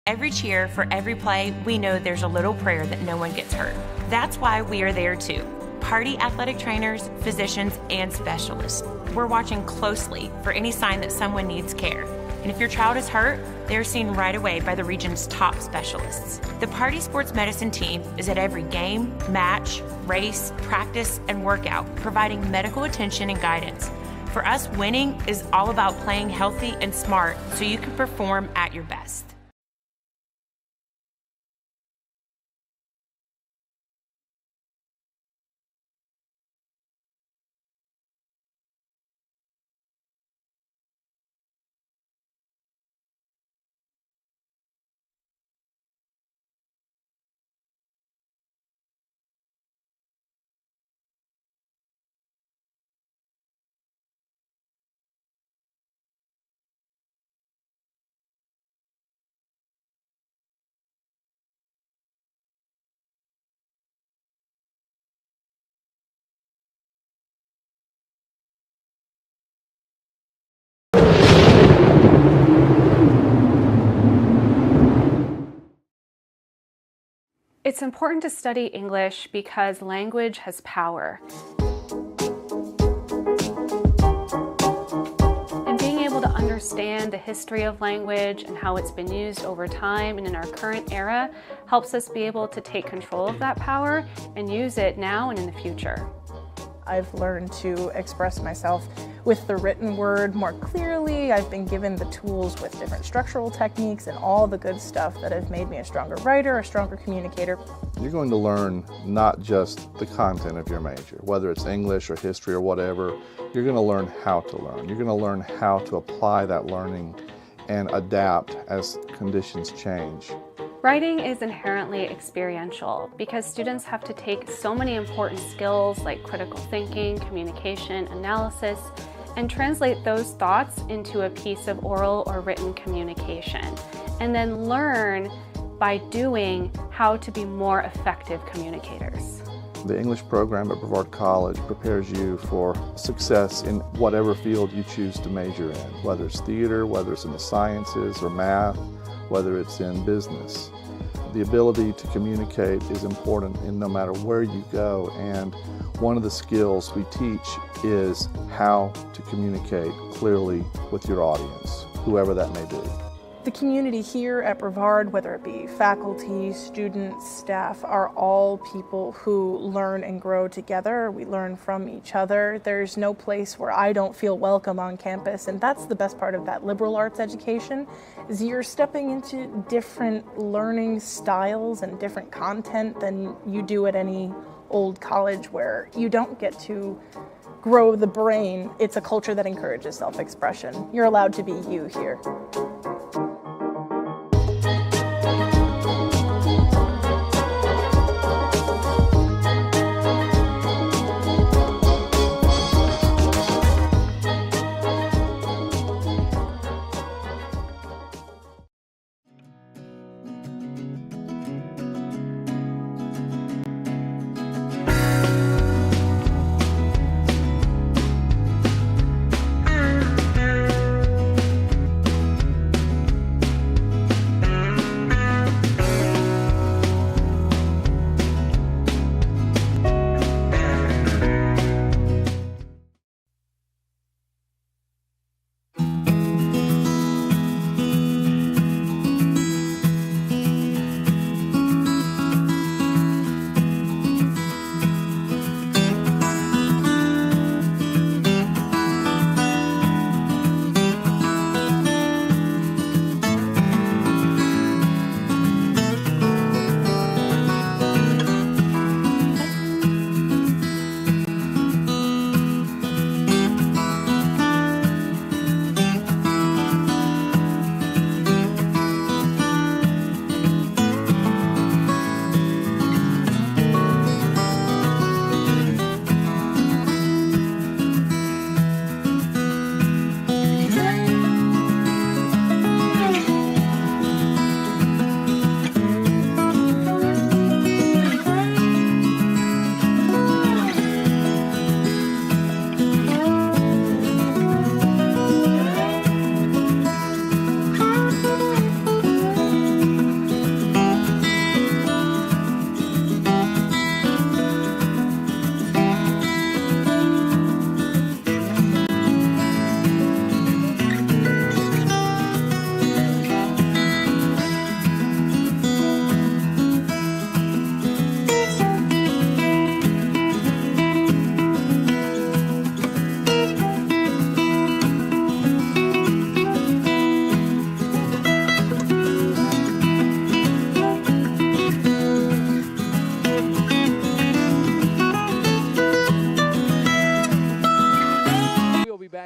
Every cheer, for every play, we know there's a little prayer that no one gets hurt. That's why we are there too. Party athletic trainers, physicians, and specialists. We're watching closely for any sign that someone needs care. And if your child is hurt, they're seen right away by the region's top specialists. The Party Sports Medicine team is at every game, match, race, practice, and workout, providing medical attention and guidance. For us, winning is all about playing healthy and smart so you can perform at your best. It's important to study English because language has power. And being able to understand the history of language and how it's been used over time and in our current era helps us be able to take control of that power and use it now and in the future. I've learned to express myself with the written word more clearly. I've been given the tools with different structural techniques and all the good stuff that have made me a stronger writer, a stronger communicator. You're going to learn not just the content of your major, whether it's English or history or whatever. You're going to learn how to learn. You're going to learn how to apply that learning and adapt as conditions change. Writing is inherently experiential because students have to take so many important skills like critical thinking, communication, analysis, and translate those thoughts into a piece of oral or written communication, and then learn by doing how to be more effective communicators. The English program at Brevard College prepares you for success in whatever field you choose to major in, whether it's theater, whether it's in the sciences or math, whether it's in business. The ability to communicate is important in no matter where you go, and one of the skills we teach is how to communicate clearly with your audience, whoever that may be. The community here at Brevard, whether it be faculty, students, staff, are all people who learn and grow together. We learn from each other. There's no place where I don't feel welcome on campus, and that's the best part of that liberal arts education, is you're stepping into different learning styles and different content than you do at any old college where you don't get to grow the brain. It's a culture that encourages self-expression. You're allowed to be you here.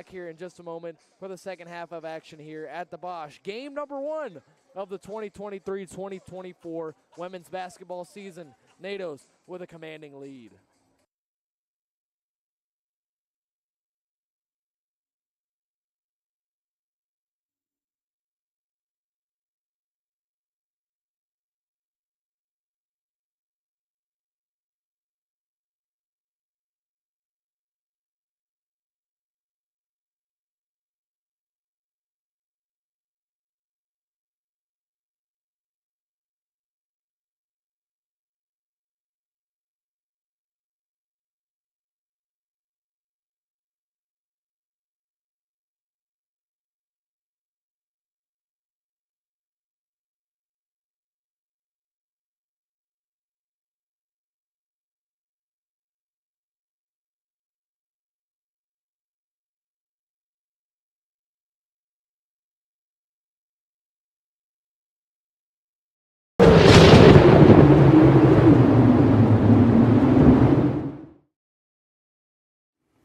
Here in just a moment for the second half of action here at the Bosch. Game number 1 of the 2023-2024 women's basketball season. NATO's with a commanding lead.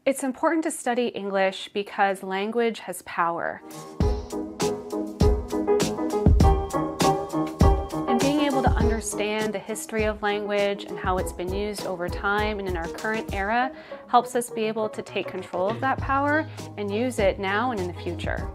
It's important to study English because language has power. And being able to understand the history of language and how it's been used over time and in our current era helps us be able to take control of that power and use it now and in the future.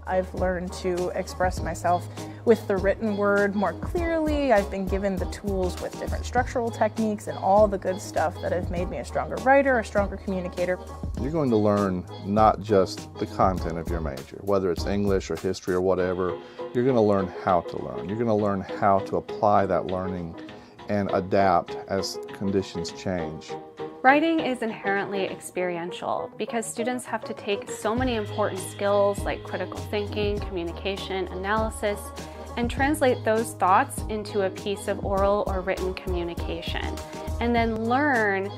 I've learned to express myself with the written word more clearly. I've been given the tools with different structural techniques and all the good stuff that have made me a stronger writer, a stronger communicator. You're going to learn not just the content of your major, whether it's English or history or whatever. You're going to learn how to learn. You're going to learn how to apply that learning and adapt as conditions change. Writing is inherently experiential because students have to take so many important skills like critical thinking, communication, analysis, and translate those thoughts into a piece of oral or written communication, and then learn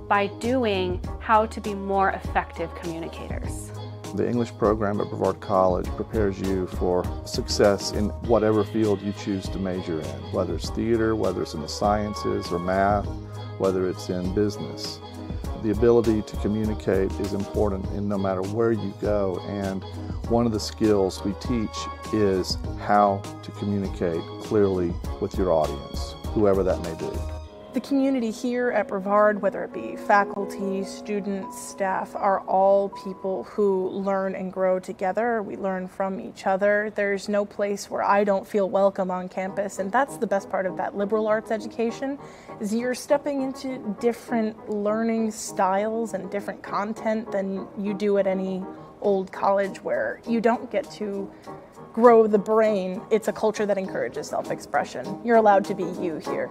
by doing how to be more effective communicators. The English program at Brevard College prepares you for success in whatever field you choose to major in, whether it's theater, whether it's in the sciences or math, whether it's in business. The ability to communicate is important in no matter where you go, and one of the skills we teach is how to communicate clearly with your audience, whoever that may be. The community here at Brevard, whether it be faculty, students, staff, are all people who learn and grow together. We learn from each other. There's no place where I don't feel welcome on campus, and that's the best part of that liberal arts education, is you're stepping into different learning styles and different content than you do at any old college where you don't get to grow the brain. It's a culture that encourages self-expression. You're allowed to be you here.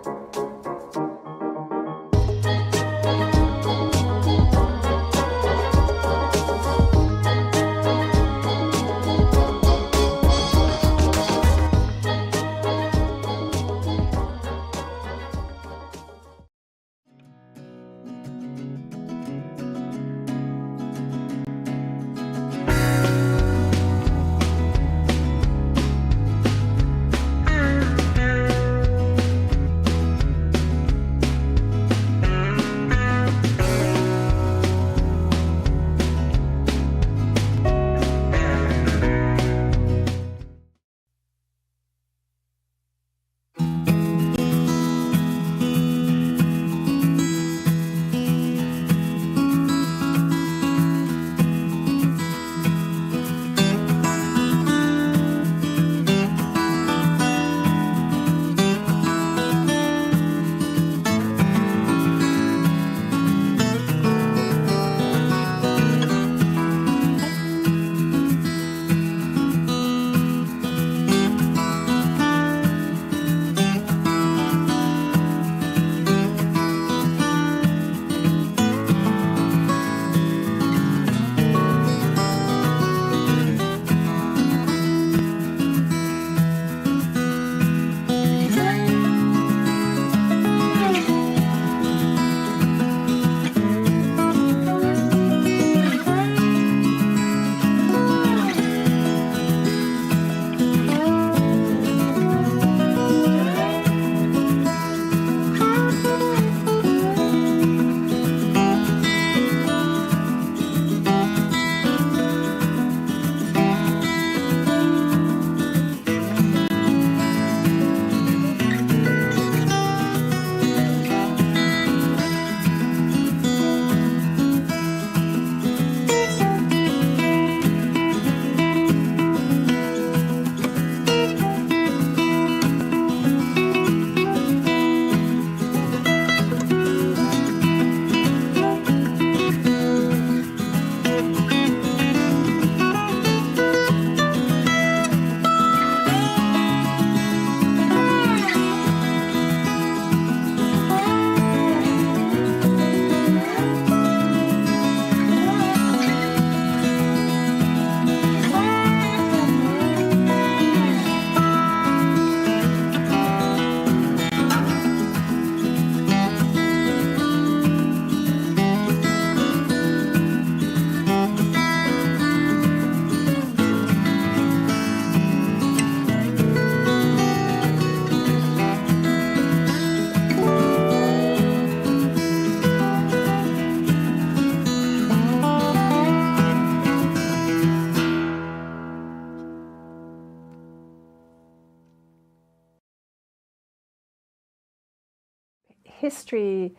History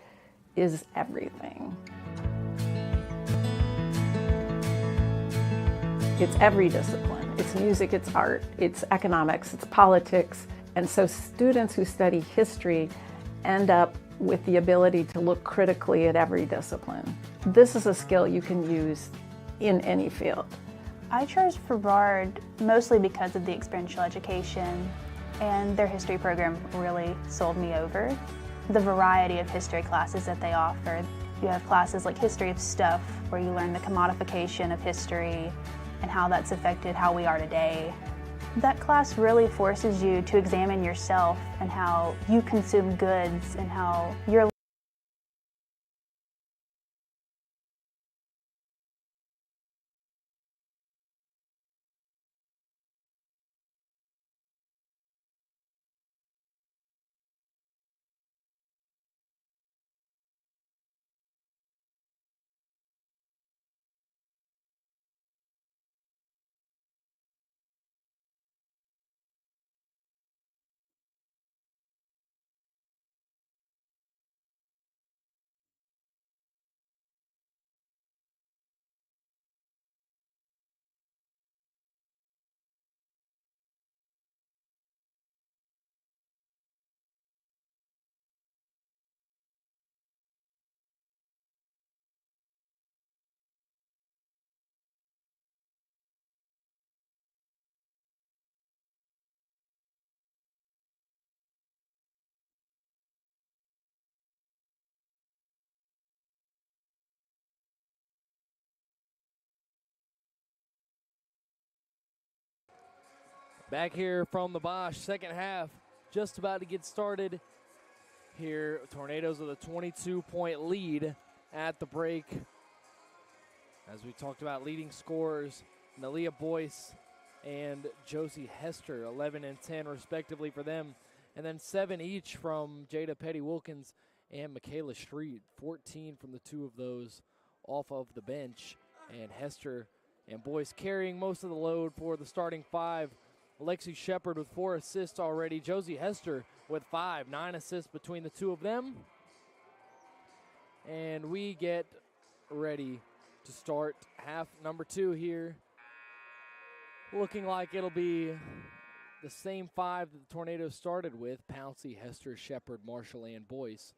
is everything. It's every discipline. It's music, it's art, it's economics, it's politics. And so students who study history end up with the ability to look critically at every discipline. This is a skill you can use in any field. I chose Brevard mostly because of the experiential education, and their history program really sold me over. The variety of history classes that they offer. You have classes like History of Stuff, where you learn the commodification of history and how that's affected how we are today. That class really forces you to examine yourself and how you consume goods and how you're Back here from the Bosch, second half, just about to get started here. Tornadoes with a 22-point lead at the break. As we talked about, leading scorers, Nalia Boyce and Josie Hester, 11 and 10 respectively for them. And then 7 each from Jada Petty-Wilkins and Michaela Street, 14 from the two of those off of the bench. And Hester and Boyce carrying most of the load for the starting 5. Alexi Shepard with 4 assists already. Josie Hester with 5, 9 assists between the two of them. And we get ready to start half number 2 here. Looking like it'll be the same 5 that the Tornadoes started with. Pouncey, Hester, Shepard, Marshall, and Boyce.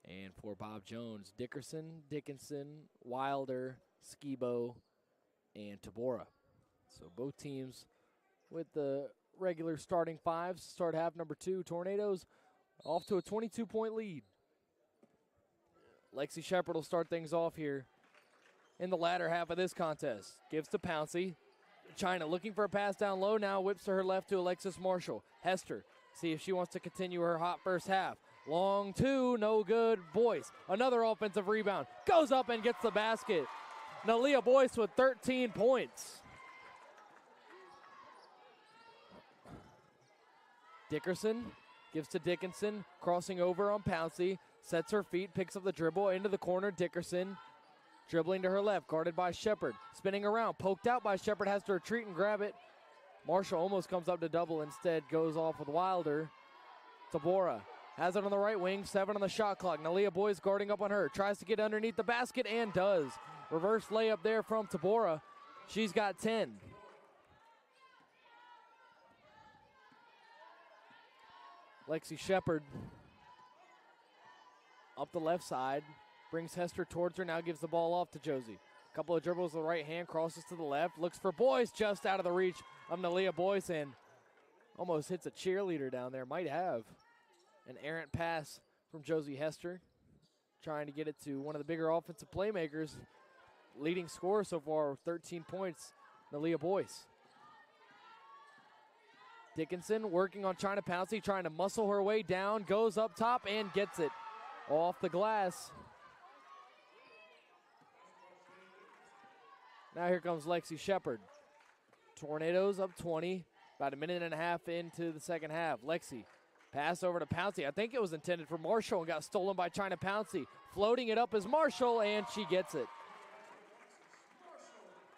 And for Bob Jones, Dickerson, Dickinson, Wilder, Skibo, and Tabora. So both teams with the regular starting 5s start half number 2. Tornadoes off to a 22-point lead. Lexi Shepard will start things off here in the latter half of this contest. Gives to Pouncey. China looking for a pass down low now. Whips to her left to Alexis Marshall. Hester, see if she wants to continue her hot first half. Long 2, no good. Boyce, another offensive rebound. Goes up and gets the basket. Nalia Boyce with 13 points. Dickerson gives to Dickinson, crossing over on Pouncey, sets her feet, picks up the dribble into the corner. Dickerson dribbling to her left, guarded by Shepard, spinning around, poked out by Shepard, has to retreat and grab it. Marshall almost comes up to double, instead goes off with Wilder. Tabora has it on the right wing, 7 on the shot clock. Nalia Boyce guarding up on her, tries to get underneath the basket and does. Reverse layup there from Tabora. She's got 10. Lexi Shepard up the left side, brings Hester towards her, now gives the ball off to Josie. Couple of dribbles to the right hand, crosses to the left, looks for Boyce, just out of the reach of Nalia Boyce, and almost hits a cheerleader down there, might have. An errant pass from Josie Hester, trying to get it to one of the bigger offensive playmakers. Leading scorer so far with 13 points, Nalia Boyce. Dickinson working on China Pouncey, trying to muscle her way down, goes up top and gets it off the glass. Now here comes Lexi Shepard. Tornadoes up 20, about a minute and a half into the second half. Lexi, pass over to Pouncey. I think it was intended for Marshall and got stolen by China Pouncey. Floating it up is Marshall, and she gets it.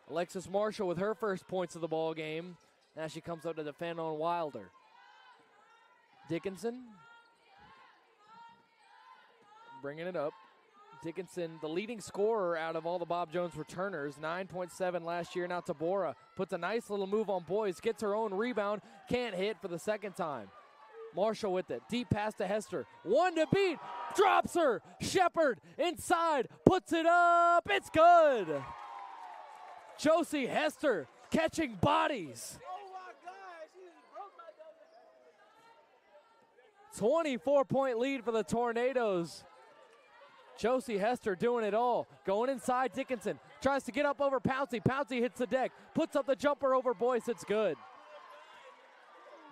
Alexis Marshall with her first points of the ball game. Now she comes up to defend on Wilder. Dickinson bringing it up. Dickinson, the leading scorer out of all the Bob Jones returners, 9.7 last year. Now Tabora puts a nice little move on Boyce, gets her own rebound, can't hit for the second time. Marshall with it, deep pass to Hester, one to beat, drops her. Shepard inside, puts it up, it's good. Josie Hester catching bodies. 24-point lead for the Tornadoes. Josie Hester doing it all. Going inside, Dickinson tries to get up over Pouncey. Pouncey hits the deck, puts up the jumper over Boyce. It's good.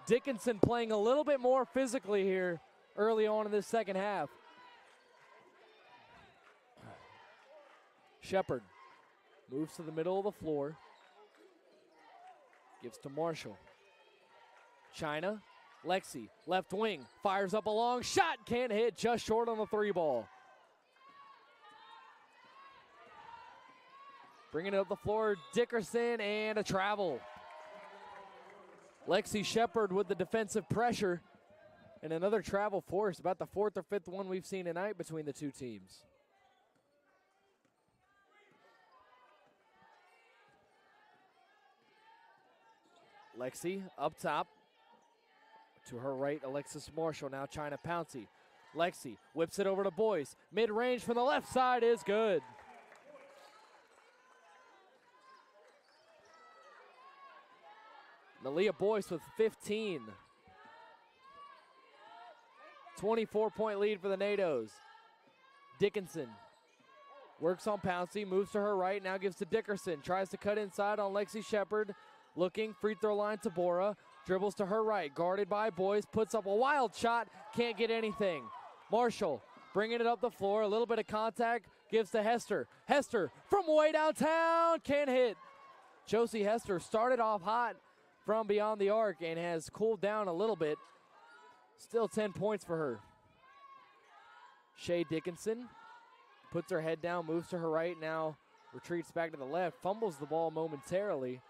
Dickinson playing a little bit more physically here early on in this second half. Shepard moves to the middle of the floor. Gives to Marshall. China, Lexi, left wing, fires up a long shot, can't hit, just short on the three ball. Bringing it up the floor, Dickerson, and a travel. Lexi Shepard with the defensive pressure, and another travel force, about the fourth or fifth one we've seen tonight between the two teams. Lexi up top. To her right, Alexis Marshall. Now China Pouncey. Lexi whips it over to Boyce. Mid-range from the left side is good. Malia Boyce with 15. 24-point lead for the NATOs. Dickinson works on Pouncey, moves to her right, now gives to Dickerson. Tries to cut inside on Lexi Shepard. Looking, free throw line, Tabora. Dribbles to her right, guarded by Boyce. Puts up a wild shot, can't get anything. Marshall bringing it up the floor, a little bit of contact, gives to Hester. Hester from way downtown, can't hit. Josie Hester started off hot from beyond the arc and has cooled down a little bit. Still 10 points for her. Shea Dickinson puts her head down, moves to her right, now retreats back to the left, fumbles the ball momentarily.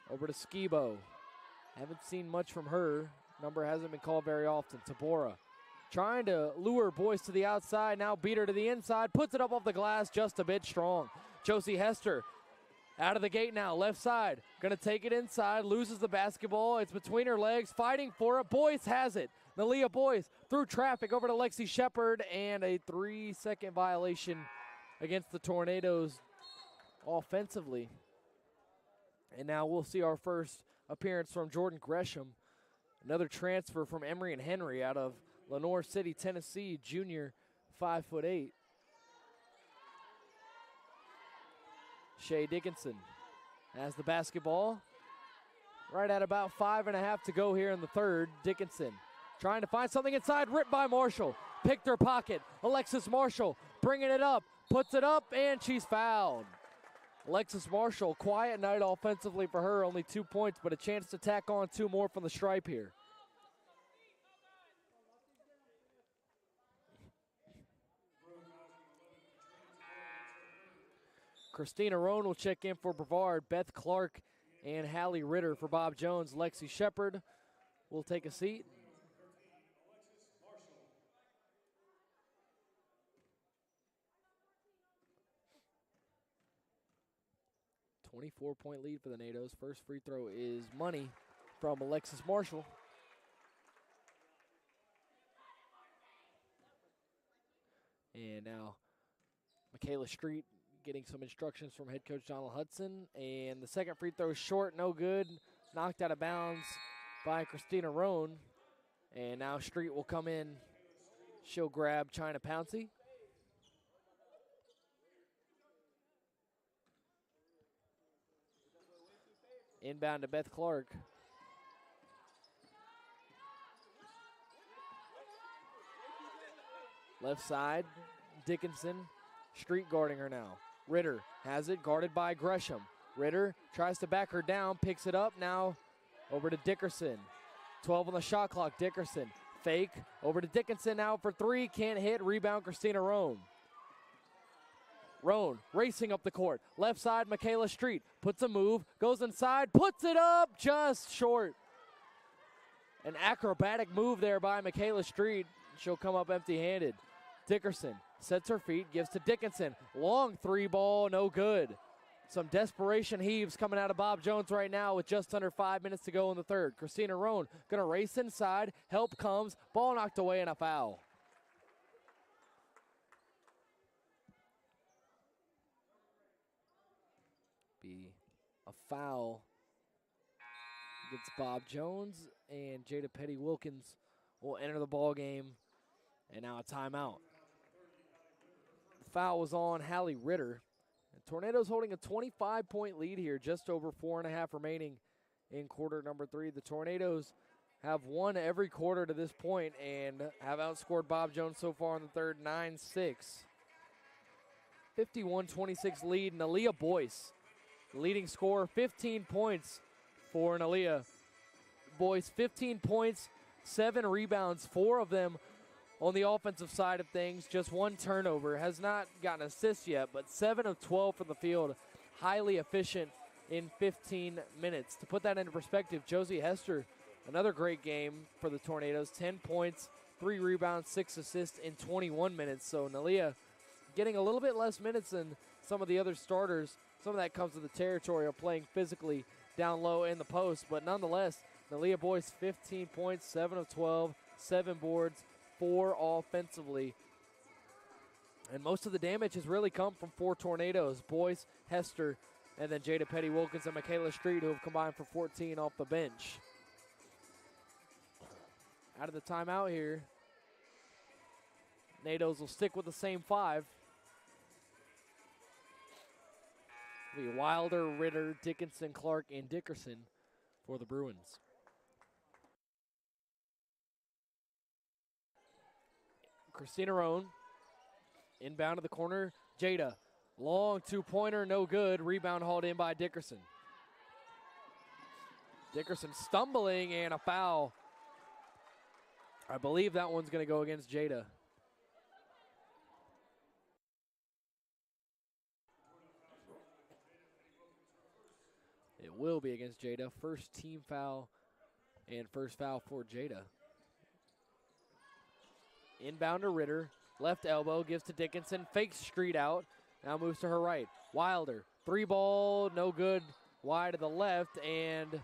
Over to Skibo. Haven't seen much from her. Number hasn't been called very often. Tabora trying to lure Boyce to the outside, now beat her to the inside, puts it up off the glass, just a bit strong. Josie Hester out of the gate now, left side, gonna take it inside, loses the basketball, it's between her legs, fighting for it, Boyce has it. Malia Boyce through traffic over to Lexi Shepard, and a 3-second violation against the Tornadoes offensively. And now we'll see our first appearance from Jordan Gresham, another transfer from Emory and Henry out of Lenoir City, Tennessee, junior, 5'8". Shea Dickinson has the basketball. Right at about 5.5 to go here in the third. Dickinson trying to find something inside, ripped by Marshall. Picked her pocket. Alexis Marshall bringing it up, puts it up, and she's fouled. Alexis Marshall, quiet night offensively for her, only 2 points, but a chance to tack on 2 more from the stripe here. Christina Roan will check in for Brevard. Beth Clark and Hallie Ritter for Bob Jones. Lexi Shepard will take a seat. A 24-point lead for the NATOs. First free throw is money from Alexis Marshall. And now Michaela Street getting some instructions from head coach Donald Hudson. And the second free throw is short, no good. Knocked out of bounds by Christina Roan. And now Street will come in. She'll grab China Pouncey. Inbound to Beth Clark. Left side, Dickinson, Street guarding her now. Ritter has it, guarded by Gresham. Ritter tries to back her down, picks it up, now over to Dickerson. 12 on the shot clock, Dickerson. Fake, over to Dickinson now for three, can't hit, rebound Christina Roan. Roan racing up the court. Left side, Michaela Street puts a move, goes inside, puts it up, just short. An acrobatic move there by Michaela Street. She'll come up empty-handed. Dickerson sets her feet, gives to Dickinson. Long three ball, no good. Some desperation heaves coming out of Bob Jones right now with just under 5 minutes to go in the third. Christina Roan going to race inside. Help comes. Ball knocked away and a foul. Be a foul against Bob Jones, and Jada Petty Wilkins will enter the ball game. And now a timeout. The foul was on Hallie Ritter. The Tornadoes holding a 25-point lead here, just over 4.5 remaining in quarter number 3. The Tornadoes have won every quarter to this point and have outscored Bob Jones so far in the third 9-6. 51-26 lead. Nalia Boyce, the leading scorer, 15 points for Nalia Boyce. 15 points, 7 rebounds, 4 of them on the offensive side of things. Just 1 turnover. Has not gotten assists yet, but 7 of 12 from the field. Highly efficient in 15 minutes. To put that into perspective, Josie Hester, another great game for the Tornadoes. 10 points, 3 rebounds, 6 assists in 21 minutes. So Nalia getting a little bit less minutes than some of the other starters. Some of that comes with the territory of playing physically down low in the post. But nonetheless, Nalia Boyce, 15 points, 7 of 12, 7 boards, 4 offensively. And most of the damage has really come from 4 Tornadoes. Boyce, Hester, and then Jada Petty Wilkins and Michaela Street, who have combined for 14 off the bench. Out of the timeout here, Tornadoes will stick with the same 5. It'll be Wilder, Ritter, Dickinson, Clark, and Dickerson for the Bruins. Christina Roan, inbound to the corner. Jada, long 2-pointer, no good. Rebound hauled in by Dickerson. Dickerson stumbling and a foul. I believe that one's going to go against Jada. It will be against Jada. First team foul and first foul for Jada. Inbound to Ritter. Left elbow, gives to Dickinson. Fakes Street out. Now moves to her right. Wilder. 3 ball, no good. Wide to the left, and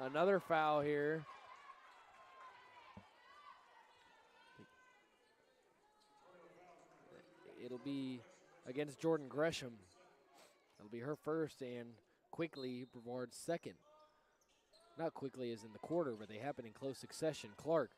another foul here. It'll be against Jordan Gresham. It'll be her first, and quickly Brevard's second. Not quickly as in the quarter, but they happen in close succession. Clark,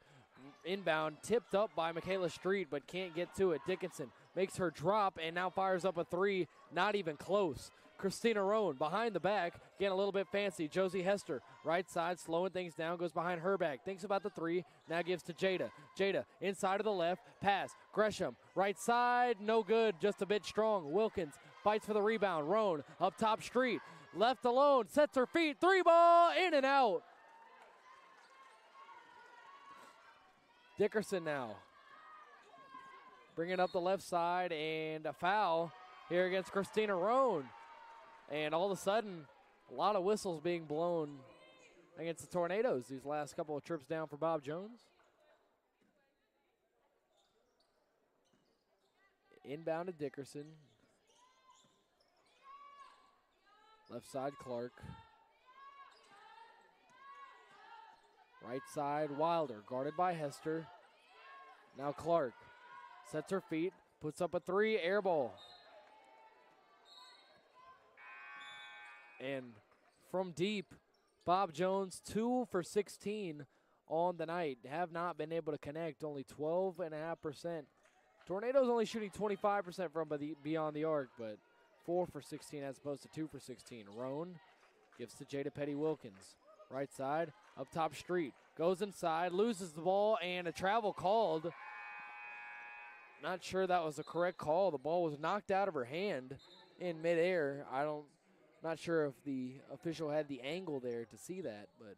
inbound, tipped up by Michaela Street, but can't get to it. Dickinson makes her drop and now fires up a 3. Not even close. Christina Roan behind the back, getting a little bit fancy. Josie Hester, right side, slowing things down, goes behind her back. Thinks about the 3, now gives to Jada. Jada, inside of the left, pass. Gresham, right side, no good, just a bit strong. Wilkins fights for the rebound. Roan, up top Street, left alone, sets her feet, 3 ball, in and out. Dickerson now bringing up the left side, and a foul here against Christina Roan. And all of a sudden, a lot of whistles being blown against the Tornadoes these last couple of trips down for Bob Jones. Inbound to Dickerson. Left side, Clark. Right side, Wilder, guarded by Hester. Now Clark sets her feet, puts up a 3, air ball. And from deep, Bob Jones, 2 for 16 on the night. Have not been able to connect, only 12.5%. Tornadoes only shooting 25% from beyond the arc, but 4 for 16 as opposed to 2 for 16. Roan gives to Jada Petty Wilkins. Right side, up top Street. Goes inside, loses the ball, and a travel called. Not sure that was the correct call. The ball was knocked out of her hand in midair. Not sure if the official had the angle there to see that, but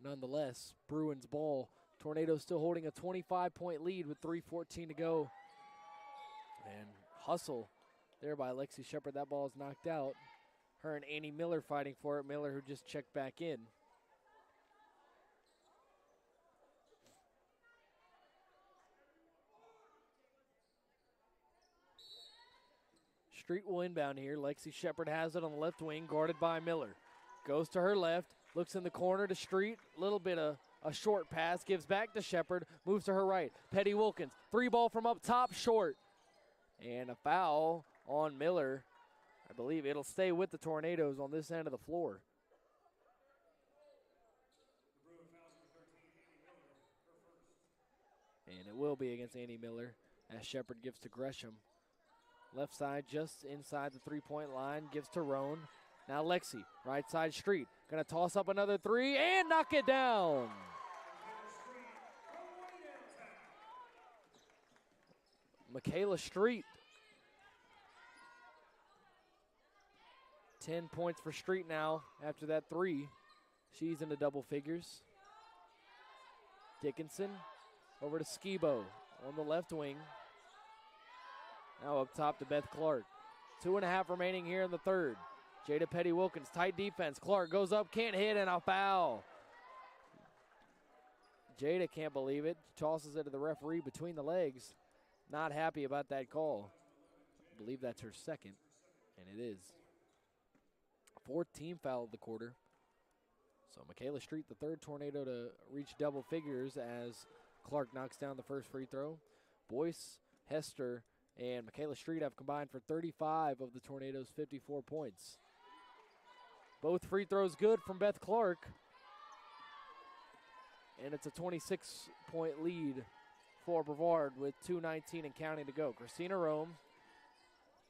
nonetheless, Bruins ball. Tornadoes still holding a 25-point lead with 3:14 to go. And hustle there by Lexi Shepard. That ball is knocked out. Her and Annie Miller fighting for it. Miller, who just checked back in. Street will inbound here. Lexi Shepard has it on the left wing, guarded by Miller. Goes to her left, looks in the corner to Street. Little bit of a short pass, gives back to Shepard, moves to her right. Petty Wilkins, 3-ball from up top, short. And a foul on Miller. I believe it'll stay with the Tornadoes on this end of the floor. And it will be against Annie Miller as Shepard gives to Gresham. Left side just inside the three-point line, gives to Roan. Now Lexi, right side Street. Gonna toss up another three and knock it down. Michaela Street. 10 points for Street now after that three. She's into double figures. Dickinson over to Skibo on the left wing. Now up top to Beth Clark. 2.5 remaining here in the third. Jada Petty Wilkins, tight defense. Clark goes up, can't hit, and a foul. Jada can't believe it. Tosses it to the referee between the legs. Not happy about that call. I believe that's her second, and it is. 4th team foul of the quarter. So Michaela Street, the third Tornado to reach double figures as Clark knocks down the first free throw. Boyce, Hester, and Michaela Street have combined for 35 of the Tornadoes' 54 points. Both free throws good from Beth Clark. And it's a 26-point lead for Brevard with 2:19 and counting to go. Christina Rome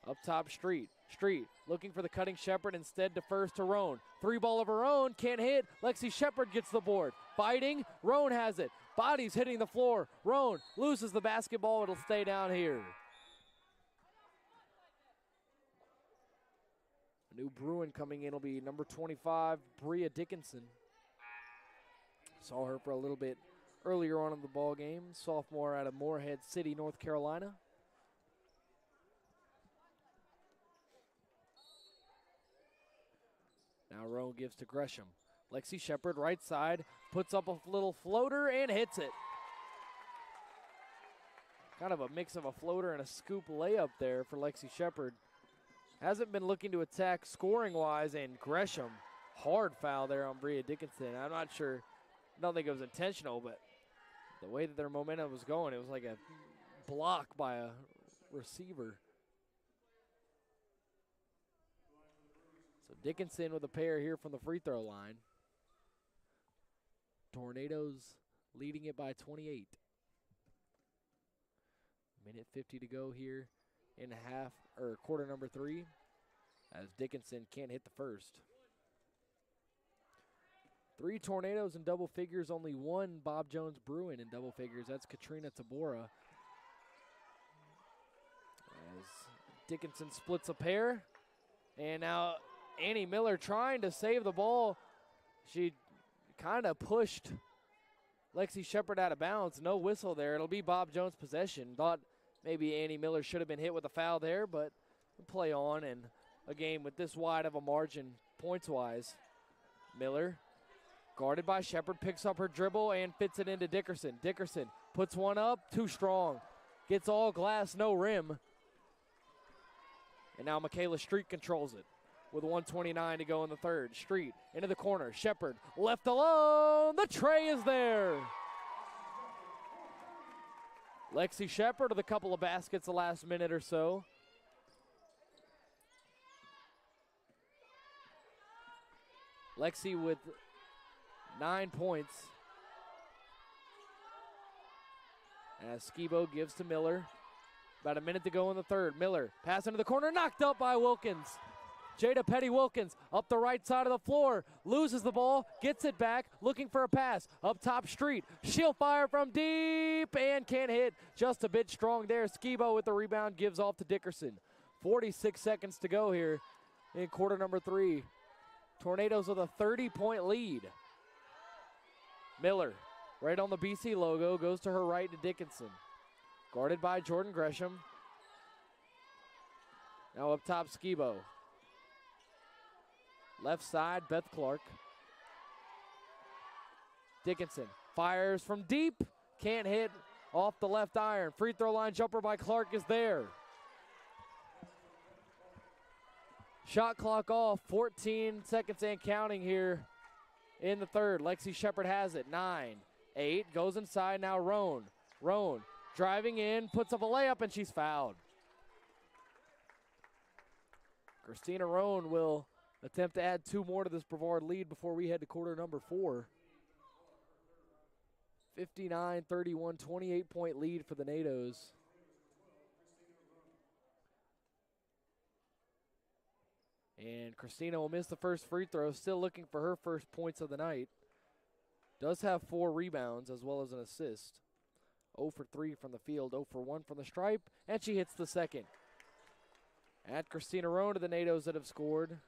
up top, Street. Street looking for the cutting Shepard, instead defers to Roan. 3-ball of her own, can't hit. Lexi Shepard gets the board. Fighting, Roan has it. Bodies hitting the floor. Roan loses the basketball. It'll stay down here. A new Bruin coming in will be number 25, Bria Dickinson. Saw her for a little bit earlier on in the ball game. Sophomore out of Morehead City, North Carolina. Now Roan gives to Gresham. Lexi Shepard, right side, puts up a little floater and hits it. Kind of a mix of a floater and a scoop layup there for Lexi Shepard. Hasn't been looking to attack scoring-wise, and Gresham, hard foul there on Bria Dickinson. I'm not sure, I don't think it was intentional, but the way that their momentum was going, it was like a block by a receiver. So Dickinson with a pair here from the free throw line. Tornadoes leading it by 28. Minute 50 to go here in quarter number 3, as Dickinson can't hit the first. 3 Tornadoes in double figures, only 1 Bob Jones Bruin in double figures. That's Katrina Tabora. As Dickinson splits a pair, and now Annie Miller trying to save the ball. She kind of pushed Lexi Shepard out of bounds. No whistle there. It'll be Bob Jones' possession. Thought maybe Annie Miller should have been hit with a foul there, but play on, and a game with this wide of a margin points-wise. Miller, guarded by Shepard, picks up her dribble and fits it into Dickerson. Dickerson puts one up, too strong. Gets all glass, no rim. And now Michaela Street controls it with 1:29 to go in the third. Street into the corner. Shepard left alone. The tray is there. Lexi Shepard with a couple of baskets the last minute or so. Lexi with 9 points. As Skibo gives to Miller. About a minute to go in the third. Miller pass into the corner, knocked up by Wilkins. Jada Petty Wilkins up the right side of the floor, loses the ball, gets it back, looking for a pass. Up top, Street. She'll fire from deep and can't hit. Just a bit strong there. Skibo with the rebound, gives off to Dickerson. 46 seconds to go here in quarter number 3. Tornadoes with a 30-point lead. Miller, right on the BC logo, goes to her right to Dickinson. Guarded by Jordan Gresham. Now up top, Skibo. Left side, Beth Clark. Dickinson fires from deep. Can't hit off the left iron. Free throw line jumper by Clark is there. Shot clock off, 14 seconds and counting here in the third. Lexi Shepard has it, 9, 8, goes inside, now Roan. Roan driving in, puts up a layup, and she's fouled. Christina Roan will attempt to add 2 more to this Brevard lead before we head to quarter number 4. 59-31, 28-point lead for the NATOs. And Christina will miss the first free throw, still looking for her first points of the night. Does have 4 rebounds as well as an assist. 0 for 3 from the field, 0 for 1 from the stripe, and she hits the second. Add Christina Roan to the NATOs that have scored.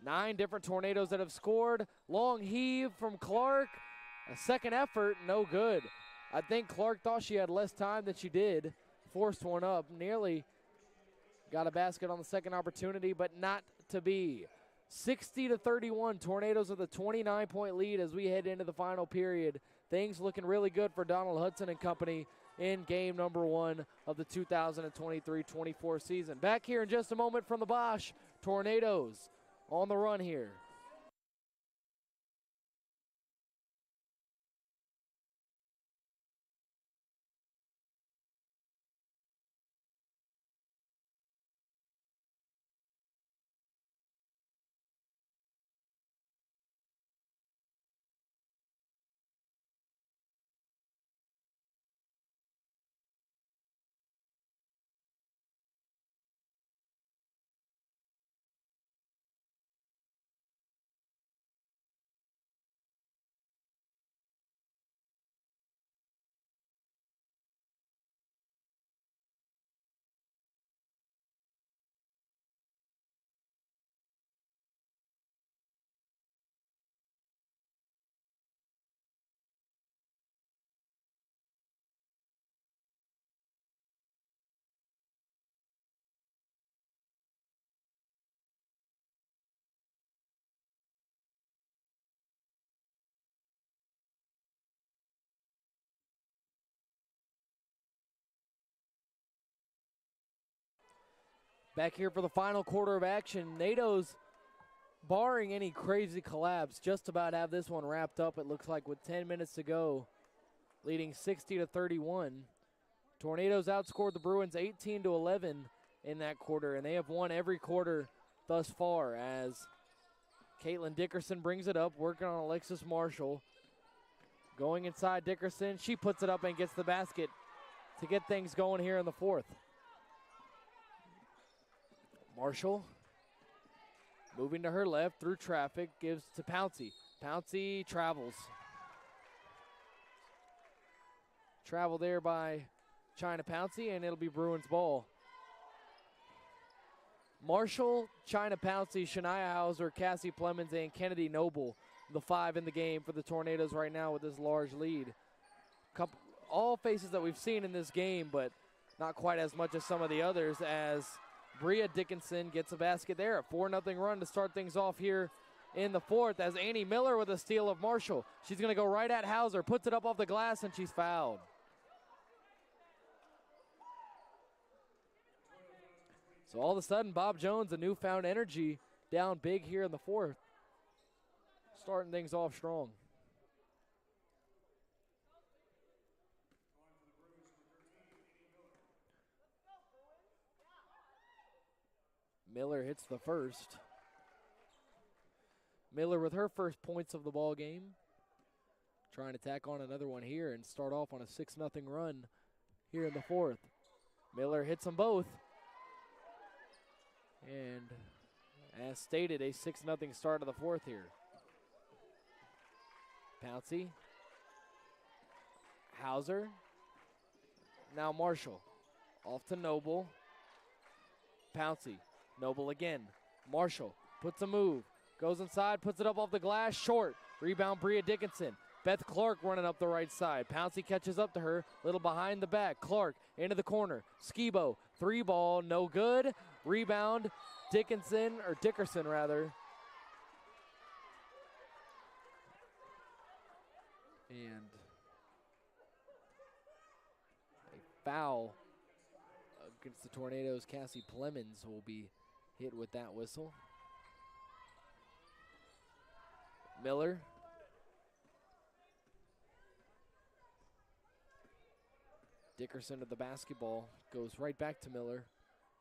9 different Tornadoes that have scored. Long heave from Clark. A second effort, no good. I think Clark thought she had less time than she did. Forced one up, nearly got a basket on the second opportunity, but not to be. 60-31, Tornadoes with a 29-point lead as we head into the final period. Things looking really good for Donald Hudson and company in game number 1 of the 2023-24 season. Back here in just a moment from the Bosch. Tornadoes on the run here. Back here for the final quarter of action. NATO's, barring any crazy collapse, just about have this one wrapped up, it looks like, with 10 minutes to go, leading 60-31. Tornadoes outscored the Bruins 18-11 in that quarter, and they have won every quarter thus far as Caitlin Dickerson brings it up, working on Alexis Marshall. Going inside Dickerson, she puts it up and gets the basket to get things going here in the fourth. Marshall moving to her left through traffic, gives to Pouncey. Pouncey travels. Travel there by China Pouncey, and it'll be Bruins ball. Marshall, China Pouncey, Shania Hauser, Cassie Plemons, and Kennedy Noble, the 5 in the game for the Tornadoes right now with this large lead. All faces that we've seen in this game, but not quite as much as some of the others, as Bria Dickinson gets a basket there. A 4-0 run to start things off here in the fourth as Annie Miller with a steal of Marshall. She's going to go right at Hauser, puts it up off the glass, and she's fouled. So all of a sudden, Bob Jones, a newfound energy, down big here in the fourth. Starting things off strong. Miller hits the first. Miller with her first points of the ball game. Trying to tack on another one here and start off on a 6-0 run here in the fourth. Miller hits them both. And as stated, a 6-0 start of the fourth here. Pouncey. Hauser. Now Marshall. Off to Noble. Pouncey. Noble again. Marshall puts a move. Goes inside, puts it up off the glass. Short. Rebound Bria Dickinson. Beth Clark running up the right side. Pouncey catches up to her. Little behind the back. Clark into the corner. Skibo. 3 ball. No good. Rebound. Dickerson. And a foul against the Tornadoes. Cassie Plemons will be hit with that whistle. Miller. Dickerson to the basketball. Goes right back to Miller.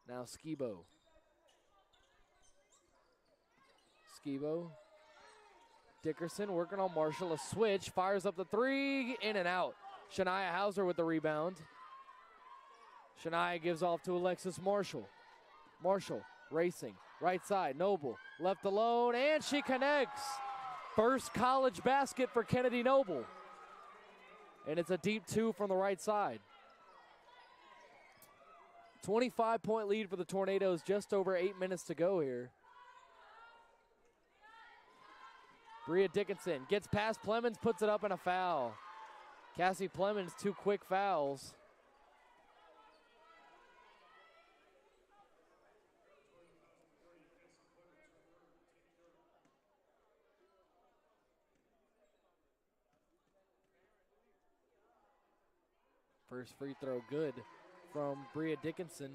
Now Skibo. Skibo. Dickerson working on Marshall. A switch. Fires up the three. In and out. Shania Hauser with the rebound. Shania gives off to Alexis Marshall. Marshall racing. Right side. Noble. Left alone. And she connects. First college basket for Kennedy Noble. And it's a deep two from the right side. 25-point lead for the Tornadoes. Just over 8 minutes to go here. Bria Dickinson gets past Plemons, puts it up, and a foul. Cassie Plemons, 2 quick fouls. First free throw good from Bria Dickinson.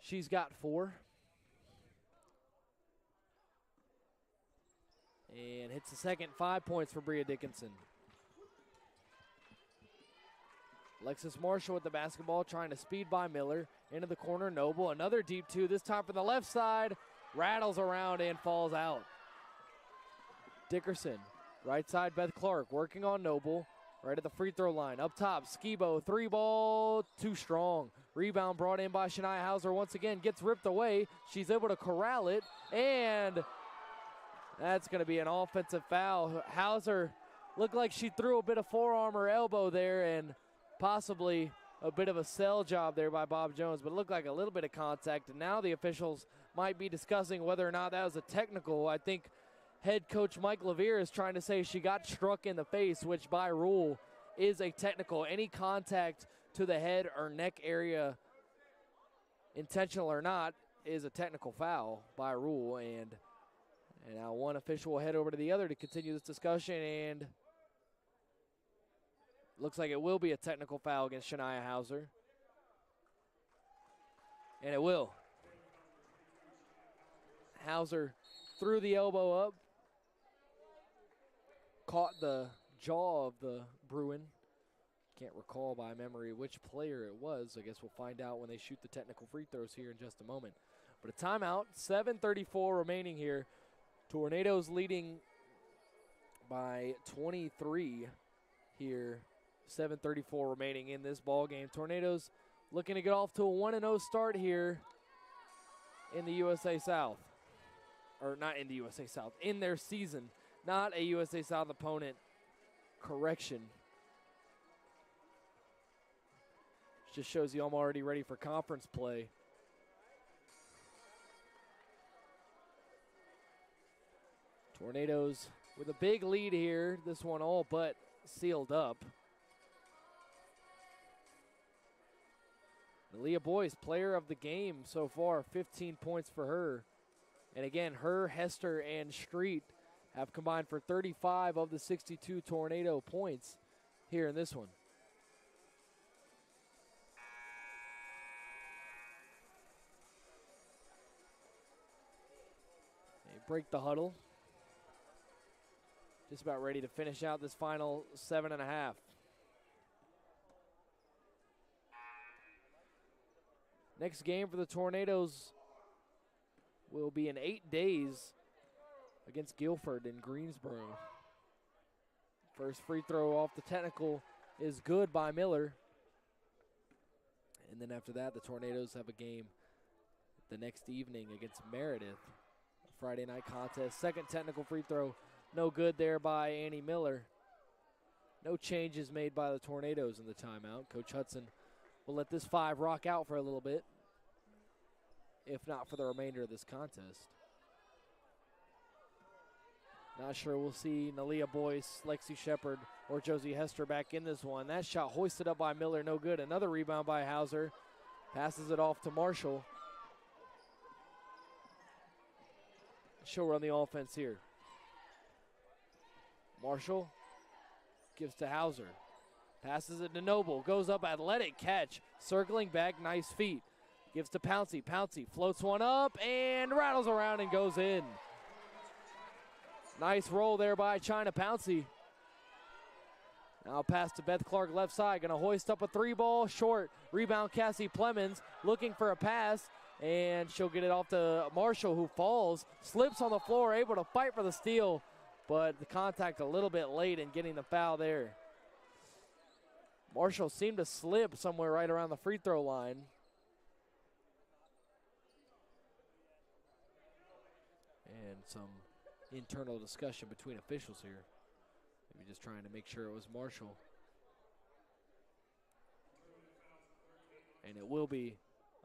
She's got 4. And hits the second. 5 points for Bria Dickinson. Alexis Marshall with the basketball, trying to speed by Miller. Into the corner, Noble. Another deep two, this time from the left side. Rattles around and falls out. Dickerson. Right side, Beth Clark working on Noble. Right at the free throw line. Up top, Skibo, 3 ball, too strong. Rebound brought in by Shania Hauser once again. Gets ripped away. She's able to corral it. And that's going to be an offensive foul. Hauser looked like she threw a bit of forearm or elbow there and possibly a bit of a sell job there by Bob Jones. But it looked like a little bit of contact. And now the officials might be discussing whether or not that was a technical. I think head coach Mike Levere is trying to say she got struck in the face, which by rule is a technical. Any contact to the head or neck area, intentional or not, is a technical foul by rule. And now one official will head over to the other to continue this discussion, and looks like it will be a technical foul against Shania Hauser. And it will. Hauser threw the elbow up. Caught the jaw of the Bruin. Can't recall by memory which player it was. I guess we'll find out when they shoot the technical free throws here in just a moment. But a timeout, 7:34 remaining here. Tornadoes leading by 23 here. 7:34 remaining in this ball game. Tornadoes looking to get off to a 1-0 start here in the USA South. Or not in the USA South, in their season. Not a USA South opponent. Correction. Just shows you I'm already ready for conference play. Tornadoes with a big lead here. This one all but sealed up. Leah Boyce, player of the game so far, 15 points for her. And again, her, Hester, and Street have combined for 35 of the 62 Tornado points here in this one. They break the huddle. Just about ready to finish out this final 7.5. Next game for the Tornadoes will be in 8 days against Guilford in Greensboro. First free throw off the technical is good by Miller. And then after that, the Tornadoes have a game the next evening against Meredith. A Friday night contest. Second technical free throw, no good there by Annie Miller. No changes made by the Tornadoes in the timeout. Coach Hudson will let this 5 rock out for a little bit, if not for the remainder of this contest. Not sure we'll see Nalia Boyce, Lexi Shepard, or Josie Hester back in this one. That shot hoisted up by Miller, no good. Another rebound by Hauser. Passes it off to Marshall. She'll run the offense here. Marshall gives to Hauser. Passes it to Noble. Goes up, athletic catch. Circling back, nice feet. Gives to Pouncey. Pouncey floats one up and rattles around and goes in. Nice roll there by China Pouncey. Now pass to Beth Clark left side. Going to hoist up a 3-ball short. Rebound Cassie Plemons looking for a pass. And she'll get it off to Marshall, who falls. Slips on the floor, able to fight for the steal. But the contact a little bit late in getting the foul there. Marshall seemed to slip somewhere right around the free throw line. And some internal discussion between officials here. Maybe just trying to make sure it was Marshall. And it will be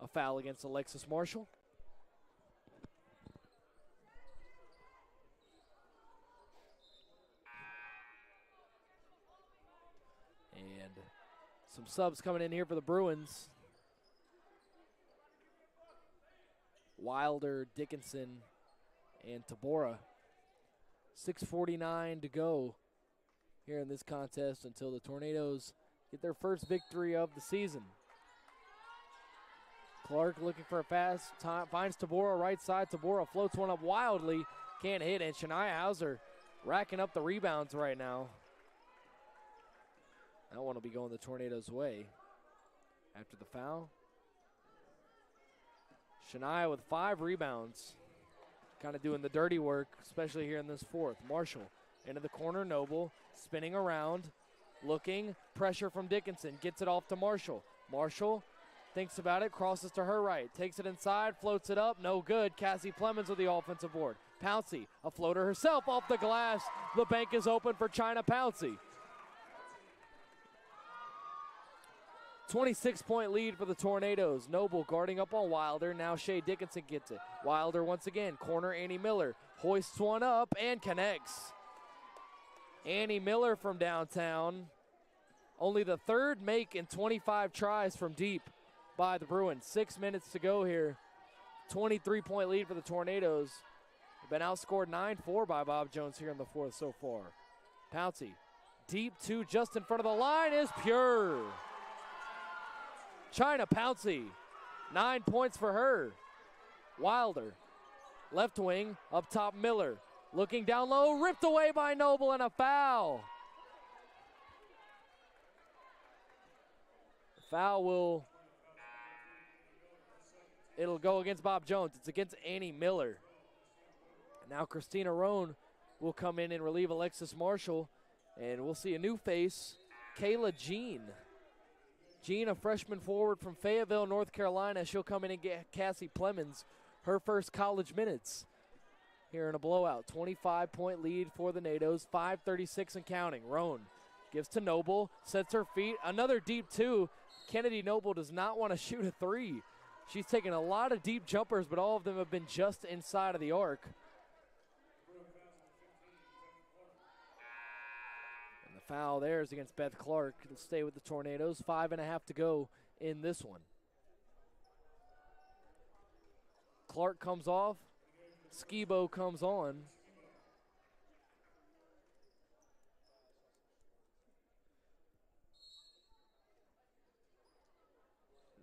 a foul against Alexis Marshall. And some subs coming in here for the Bruins. Wilder, Dickinson, and Tabora. 6:49 to go here in this contest until the Tornadoes get their first victory of the season. Clark looking for a pass, finds Tabora right side. Tabora floats one up wildly, can't hit, and Shania Hauser racking up the rebounds right now. That one will be going the Tornadoes' way after the foul. Shania with 5 rebounds, kind of doing the dirty work, especially here in this fourth. Marshall into the corner, Noble spinning around, looking, pressure from Dickinson, gets it off to Marshall. Marshall thinks about it, crosses to her right, takes it inside, floats it up, no good. Cassie Plemons with the offensive board. Pouncey, a floater herself off the glass. The bank is open for China Pouncey. 26-point lead for the Tornadoes. Noble guarding up on Wilder. Now Shea Dickinson gets it. Wilder once again. Corner Annie Miller. Hoists one up and connects. Annie Miller from downtown. Only the third make in 25 tries from deep by the Bruins. 6 minutes to go here. 23-point lead for the Tornadoes. They've been outscored 9-4 by Bob Jones here in the fourth so far. Pouncey. Deep 2 just in front of the line is pure. China Pouncey, 9 points for her. Wilder, left wing, up top Miller. Looking down low, ripped away by Noble and a foul. The foul it'll go against Bob Jones. It's against Annie Miller. Now Christina Roan will come in and relieve Alexis Marshall. And we'll see a new face, Kayla Jean. Jean, a freshman forward from Fayetteville, North Carolina. She'll come in and get Cassie Plemons her first college minutes here in a blowout. 25-point lead for the NATOs, 5:36 and counting. Roan gives to Noble, sets her feet. Another deep 2. Kennedy Noble does not want to shoot a 3. She's taken a lot of deep jumpers, but all of them have been just inside of the arc. The foul there is against Beth Clark. It'll stay with the Tornadoes. 5.5 to go in this one. Clark comes off. Skibo comes on.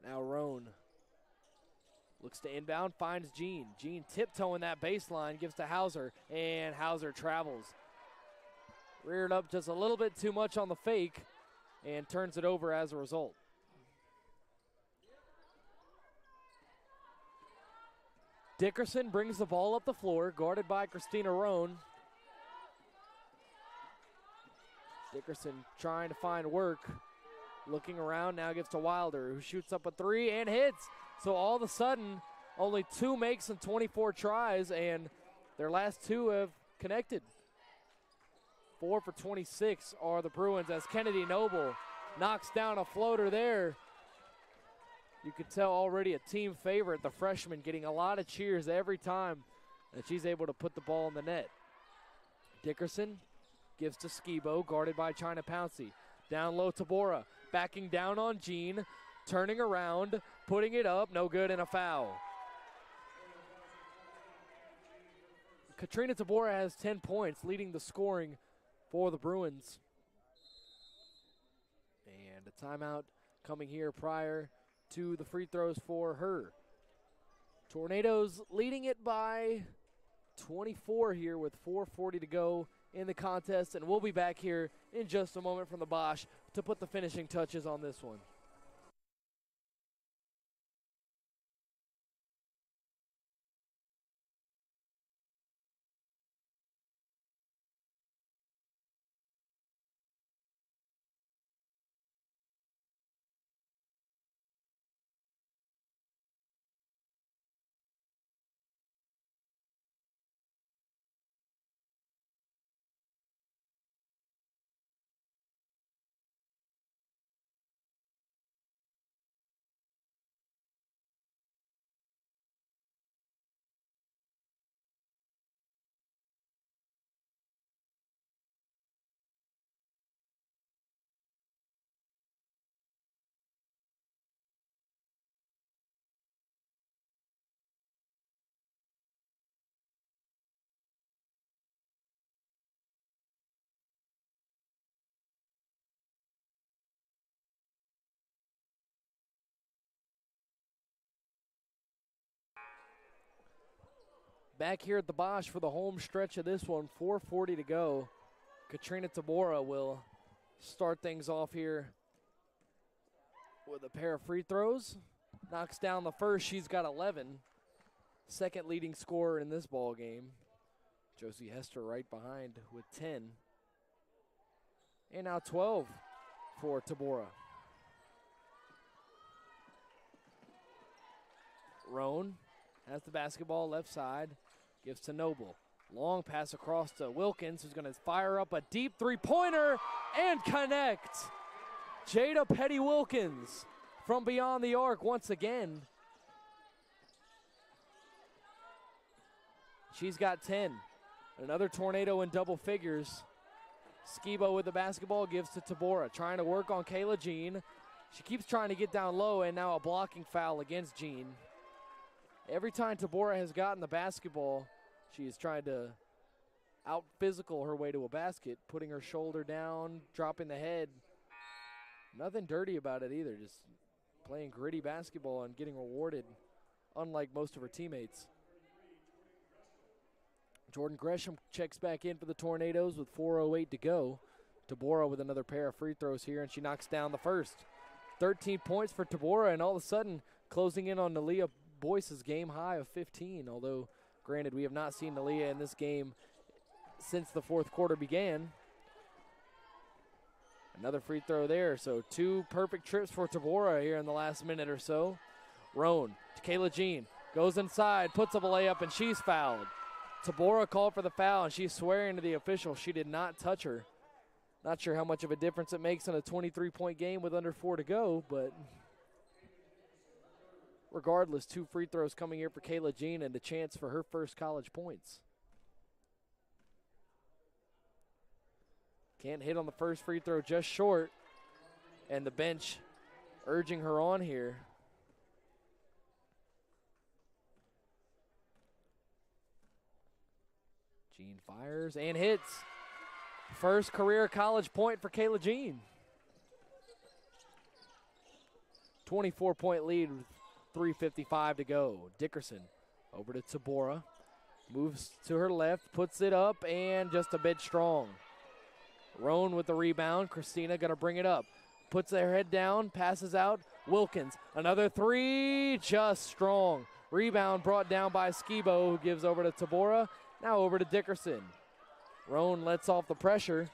Now Roan looks to inbound, finds Jean. Jean tiptoeing that baseline, gives to Hauser, and Hauser travels. Reared up just a little bit too much on the fake and turns it over as a result. Dickerson brings the ball up the floor, guarded by Christina Roan. Dickerson trying to find work. Looking around, now gives to Wilder, who shoots up a 3 and hits. So all of a sudden, only 2 makes in 24 tries, and their last 2 have connected. 4 for 26 are the Bruins as Kennedy Noble knocks down a floater there. You could tell already a team favorite, the freshman, getting a lot of cheers every time that she's able to put the ball in the net. Dickerson gives to Skibo, guarded by China Pouncey. Down low, Tabora, backing down on Jean, turning around, putting it up, no good, and a foul. Katrina Tabora has 10 points, leading the scoring for the Bruins. And a timeout coming here prior to the free throws for her. Tornadoes leading it by 24 here with 4:40 to go in the contest, and we'll be back here in just a moment from the Bosch to put the finishing touches on this one. Back here at the Bosch for the home stretch of this one, 4:40 to go. Katrina Tabora will start things off here with a pair of free throws. Knocks down the first. She's got 11. Second leading scorer in this ball game. Josie Hester right behind with 10. And now 12 for Tabora. Roan has the basketball left side. Gives to Noble. Long pass across to Wilkins, who's going to fire up a deep three-pointer and connect. Jada Petty-Wilkins from beyond the arc once again. She's got 10. Another tornado in double figures. Skibo with the basketball gives to Tabora, trying to work on Kayla Jean. She keeps trying to get down low, and now a blocking foul against Jean. Every time Tabora has gotten the basketball, she has tried to out-physical her way to a basket, putting her shoulder down, dropping the head. Nothing dirty about it either, just playing gritty basketball and getting rewarded, unlike most of her teammates. Jordan Gresham checks back in for the Tornadoes with 4:08 to go. Tabora with another pair of free throws here, and she knocks down the first. 13 points for Tabora, and all of a sudden closing in on Nalia Boyce's game high of 15, although granted we have not seen Nalia in this game since the fourth quarter began. Another free throw there, so two perfect trips for Tabora here in the last minute or so. Roan to Kayla Jean, goes inside, puts up a layup, and she's fouled. Tabora called for the foul, and she's swearing to the official she did not touch her. Not sure how much of a difference it makes in a 23-point game with under 4 to go, but regardless, two free throws coming here for Kayla Jean and a chance for her first college points. Can't hit on the first free throw, just short. And the bench urging her on here. Jean fires and hits. First career college point for Kayla Jean. 24-point lead with 3:55 to go. Dickerson over to Tabora. Moves to her left, puts it up, and just a bit strong. Roan with the rebound. Christina going to bring it up. Puts her head down, passes out. Wilkins, another three, just strong. Rebound brought down by Skibo, who gives over to Tabora. Now over to Dickerson. Roan lets off the pressure.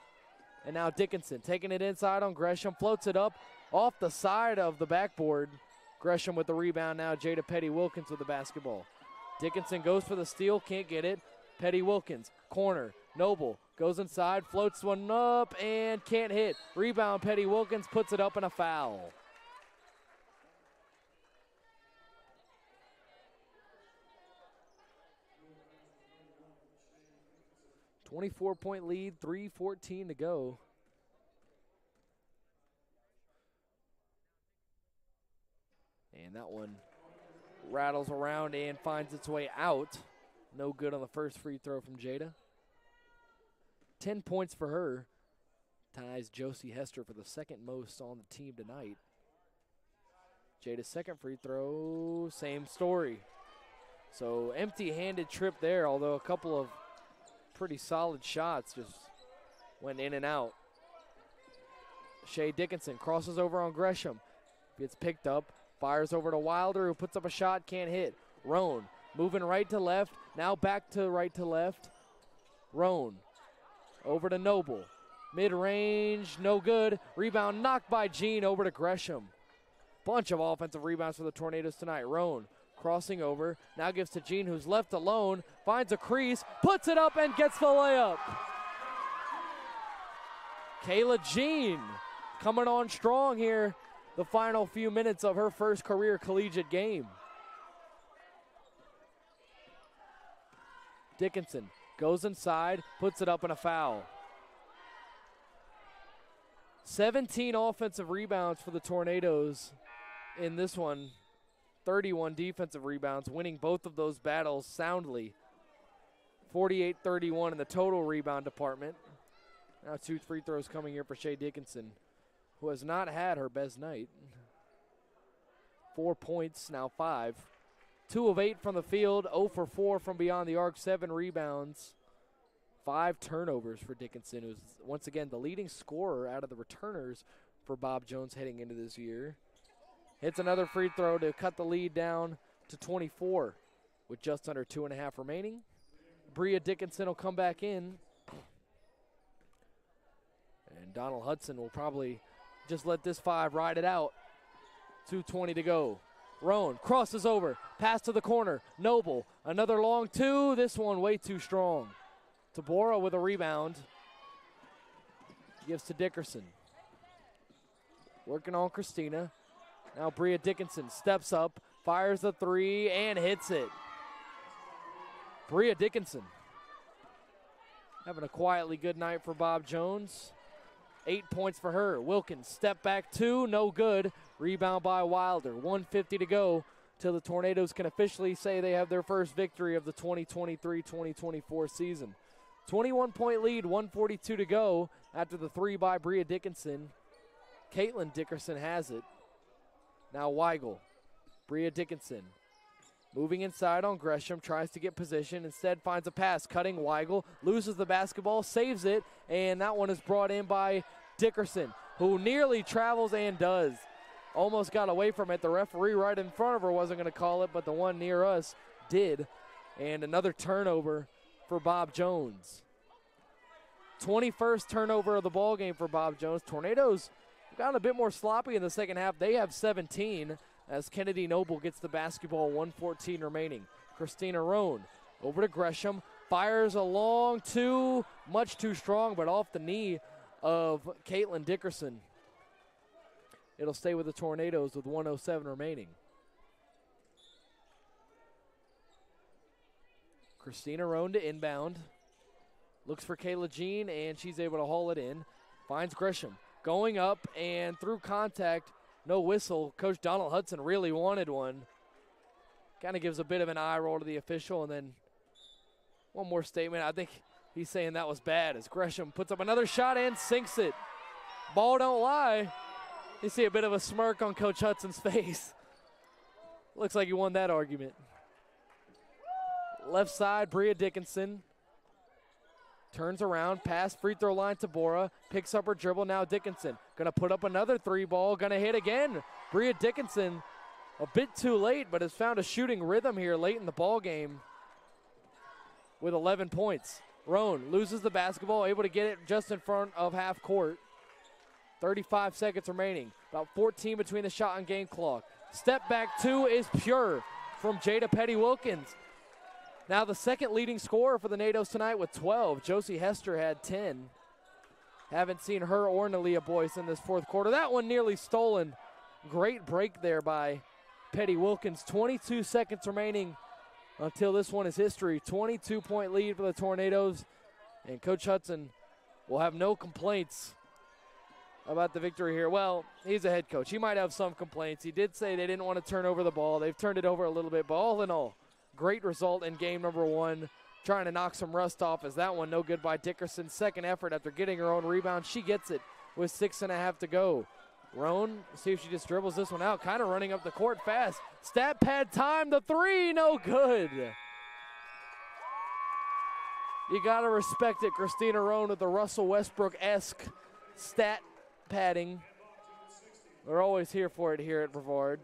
And now Dickinson taking it inside on Gresham. Floats it up off the side of the backboard. Gresham with the rebound now. Jada Petty-Wilkins with the basketball. Dickinson goes for the steal, can't get it. Petty-Wilkins, corner. Noble goes inside, floats one up, and can't hit. Rebound, Petty-Wilkins puts it up and a foul. .24 lead, 3:14 to go. And that one rattles around and finds its way out. No good on the first free throw from Jada. 10 points for her. Ties Josie Hester for the second most on the team tonight. Jada's second free throw, same story. So empty-handed trip there, although a couple of pretty solid shots just went in and out. Shea Dickinson crosses over on Gresham. Gets picked up, fires over to Wilder, who puts up a shot, can't hit. Roan moving right to left, now back to right to left. Roan over to Noble. Mid-range, no good. Rebound knocked by Jean over to Gresham. Bunch of offensive rebounds for the Tornadoes tonight. Roan crossing over, now gives to Jean, who's left alone, finds a crease, puts it up and gets the layup. Kayla Jean coming on strong here the final few minutes of her first career collegiate game. Dickinson goes inside, puts it up in a foul. 17 offensive rebounds for the Tornadoes in this one. 31 defensive rebounds, winning both of those battles soundly. 48-31 in the total rebound department. Now 2 free throws coming here for Shea Dickinson, who has not had her best night. 4 points, now 5. 2 of 8 from the field, 0 for 4 from beyond the arc, 7 rebounds. 5 turnovers for Dickinson, who's once again the leading scorer out of the returners for Bob Jones heading into this year. Hits another free throw to cut the lead down to 24 with just under 2.5 remaining. Bria Dickinson will come back in. And Donald Hudson will probably just let this 5 ride it out. 2:20 to go. Roan crosses over, pass to the corner. Noble, another long 2. This one way too strong. Tabora with a rebound. Gives to Dickerson. Working on Christina. Now Bria Dickinson steps up, fires the 3, and hits it. Bria Dickinson having a quietly good night for Bob Jones. 8 points for her. Wilkins, step back 2, no good. Rebound by Wilder. 1:50 to go till the Tornadoes can officially say they have their first victory of the 2023-2024 season. 21-point lead, 1:42 to go after the 3 by Bria Dickinson. Caitlin Dickerson has it. Now Weigel, Bria Dickinson, moving inside on Gresham, tries to get position, instead finds a pass, cutting Weigel, loses the basketball, saves it, and that one is brought in by Dickerson, who nearly travels and does. Almost got away from it. The referee right in front of her wasn't going to call it, but the one near us did. And another turnover for Bob Jones. 21st turnover of the ball game for Bob Jones. Tornadoes got a bit more sloppy in the second half. They have 17 as Kennedy Noble gets the basketball, 1:14 remaining. Christina Roan over to Gresham, fires a long 2, much too strong, but off the knee of Caitlin Dickerson. It'll stay with the Tornadoes with 1:07 remaining. Christina Roan to inbound. Looks for Kayla Jean, and she's able to haul it in. Finds Gresham. Going up and through contact, no whistle. Coach Donald Hudson really wanted one. Kind of gives a bit of an eye roll to the official, and then one more statement. I think he's saying that was bad as Gresham puts up another shot and sinks it. Ball don't lie. You see a bit of a smirk on Coach Hudson's face. Looks like he won that argument. Left side, Bria Dickinson. Turns around, pass, free throw line to Bora. Picks up her dribble, now Dickinson. Gonna put up another 3 ball, gonna hit again. Bria Dickinson a bit too late, but has found a shooting rhythm here late in the ball game with 11 points. Roan loses the basketball, able to get it just in front of half court. 35 seconds remaining. About 14 between the shot and game clock. Step back 2 is pure from Jada Petty-Wilkins. Now the second leading scorer for the Nados tonight with 12. Josie Hester had 10. Haven't seen her or Nalia Boyce in this fourth quarter. That one nearly stolen. Great break there by Petty-Wilkins. 22 seconds remaining until this one is history. 22-point lead for the Tornadoes. And Coach Hudson will have no complaints about the victory here. Well, he's a head coach. He might have some complaints. He did say they didn't want to turn over the ball. They've turned it over a little bit, but all in all, great result in game number 1. Trying to knock some rust off as that one no good by Dickerson. Second effort after getting her own rebound. She gets it with 6.5 to go. Roan, see if she just dribbles this one out, kind of running up the court fast. Stat pad time, the three, no good. You got to respect it, Christina Roan with the Russell Westbrook-esque stat padding. We're always here for it here at Brevard.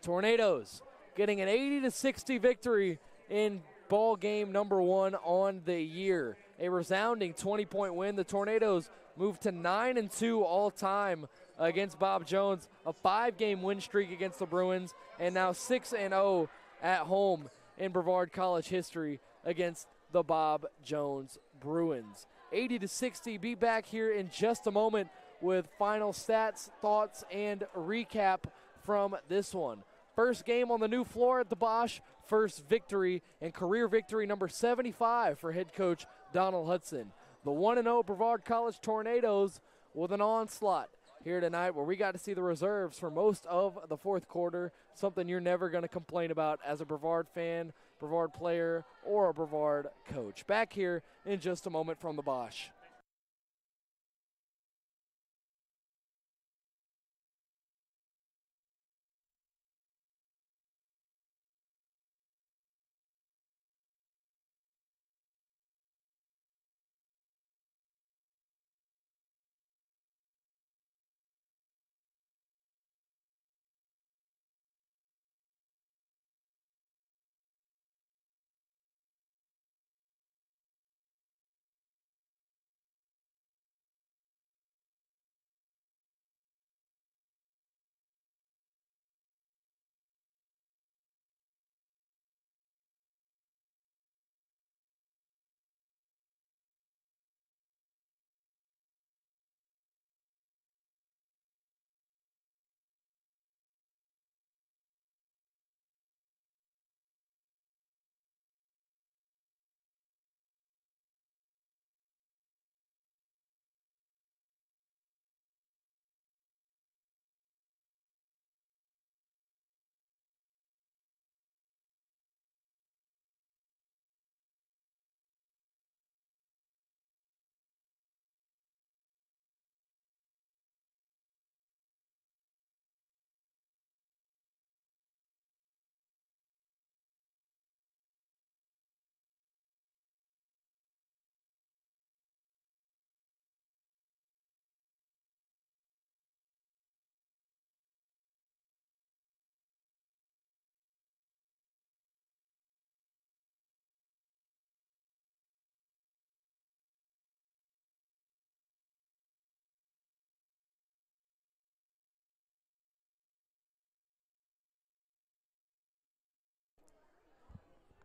Tornadoes getting an 80-60 victory in ball game number 1 on the year. A resounding 20-point win. The Tornadoes moved to 9-2 all-time against Bob Jones, a 5-game win streak against the Bruins, and now 6-0 at home in Brevard College history against the Bob Jones Bruins. 80-60. Be back here in just a moment with final stats, thoughts, and recap from this one. First game on the new floor at the Bosch, first victory and career victory number 75 for head coach Donald Hudson. The 1-0 Brevard College Tornadoes with an onslaught here tonight where we got to see the reserves for most of the fourth quarter, something you're never going to complain about as a Brevard fan, Brevard player, or a Brevard coach. Back here in just a moment from the Bosch.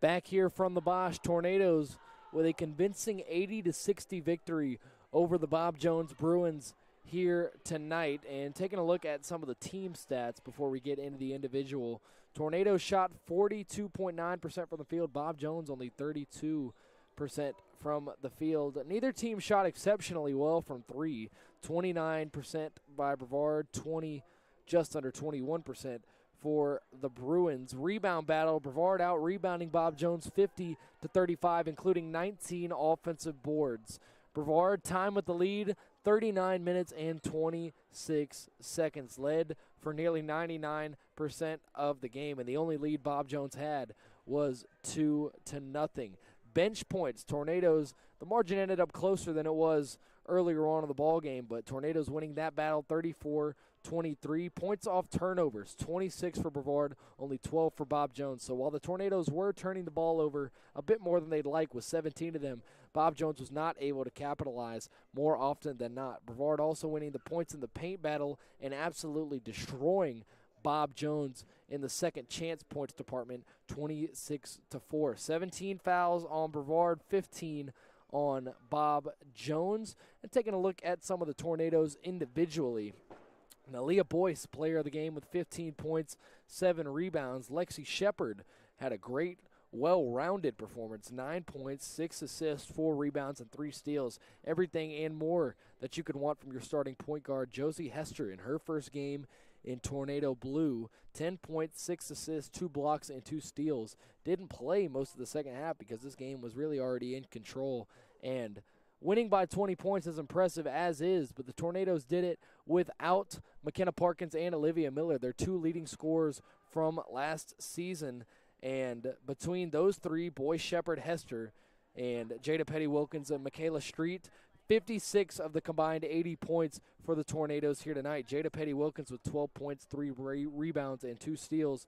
Back here from the Bosch, Tornadoes with a convincing 80-60 victory over the Bob Jones Bruins here tonight. And taking a look at some of the team stats before we get into the individual. Tornadoes shot 42.9% from the field. Bob Jones only 32% from the field. Neither team shot exceptionally well from three. 29% by Brevard, just under 21% for the Bruins. Rebound battle, Brevard out rebounding Bob Jones 50-35, including 19 offensive boards. Brevard time with the lead, 39 minutes and 26 seconds, led for nearly 99% of the game, and the only lead Bob Jones had was 2-0. Bench points, Tornadoes, the margin ended up closer than it was earlier on in the ball game, but Tornadoes winning that battle 34-23. Points off turnovers, 26 for Brevard, only 12 for Bob Jones. So while the Tornadoes were turning the ball over a bit more than they'd like with 17 of them, Bob Jones was not able to capitalize more often than not. Brevard also winning the points in the paint battle and absolutely destroying Bob Jones in the second chance points department, 26-4. 17 fouls on Brevard, 15 on Bob Jones. And taking a look at some of the Tornadoes individually. Now, Leah Boyce, player of the game with 15 points, 7 rebounds. Lexi Shepard had a great, well-rounded performance, 9 points, 6 assists, 4 rebounds, and 3 steals. Everything and more that you could want from your starting point guard, Josie Hester, in her first game in Tornado Blue. 10 points, 6 assists, 2 blocks, and 2 steals. Didn't play most of the second half because this game was really already in control and Winning by 20 points is impressive as is, but the Tornadoes did it without McKenna Parkins and Olivia Miller, their 2 leading scorers from last season. And between those 3, Boyce Shepard Hester and Jada Petty Wilkins and Michaela Street, 56 of the combined 80 points for the Tornadoes here tonight. Jada Petty Wilkins with 12 points, 3 rebounds, and 2 steals.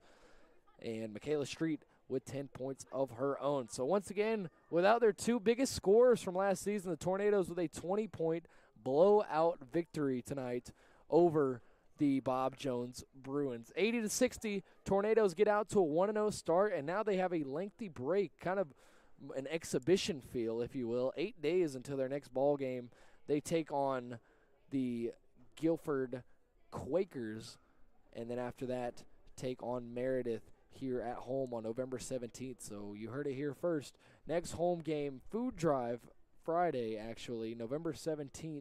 And Michaela Street with 10 points of her own. So once again, without their 2 biggest scorers from last season, the Tornadoes with a 20-point blowout victory tonight over the Bob Jones Bruins. 80-60, Tornadoes get out to a 1-0 start, and now they have a lengthy break, kind of an exhibition feel, if you will. 8 days until their next ball game. They take on the Guilford Quakers, and then after that, take on Meredith here at home on November 17th. So you heard it here first. Next home game, food drive Friday, actually, November 17th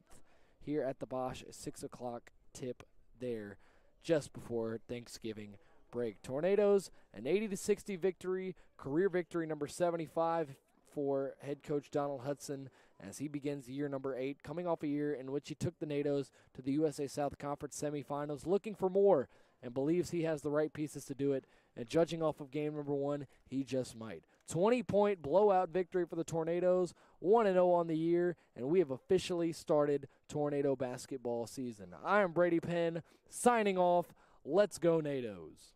here at the Bosch at 6 o'clock tip there just before Thanksgiving break. Tornadoes, an 80-60 victory, career victory number 75 for head coach Donald Hudson as he begins year number 8, coming off a year in which he took the Nados to the USA South Conference semifinals, looking for more, and believes he has the right pieces to do it. And judging off of game number 1, he just might. 20-point blowout victory for the Tornadoes, 1-0 on the year, and we have officially started Tornado basketball season. I am Brady Penn, signing off. Let's go Nados.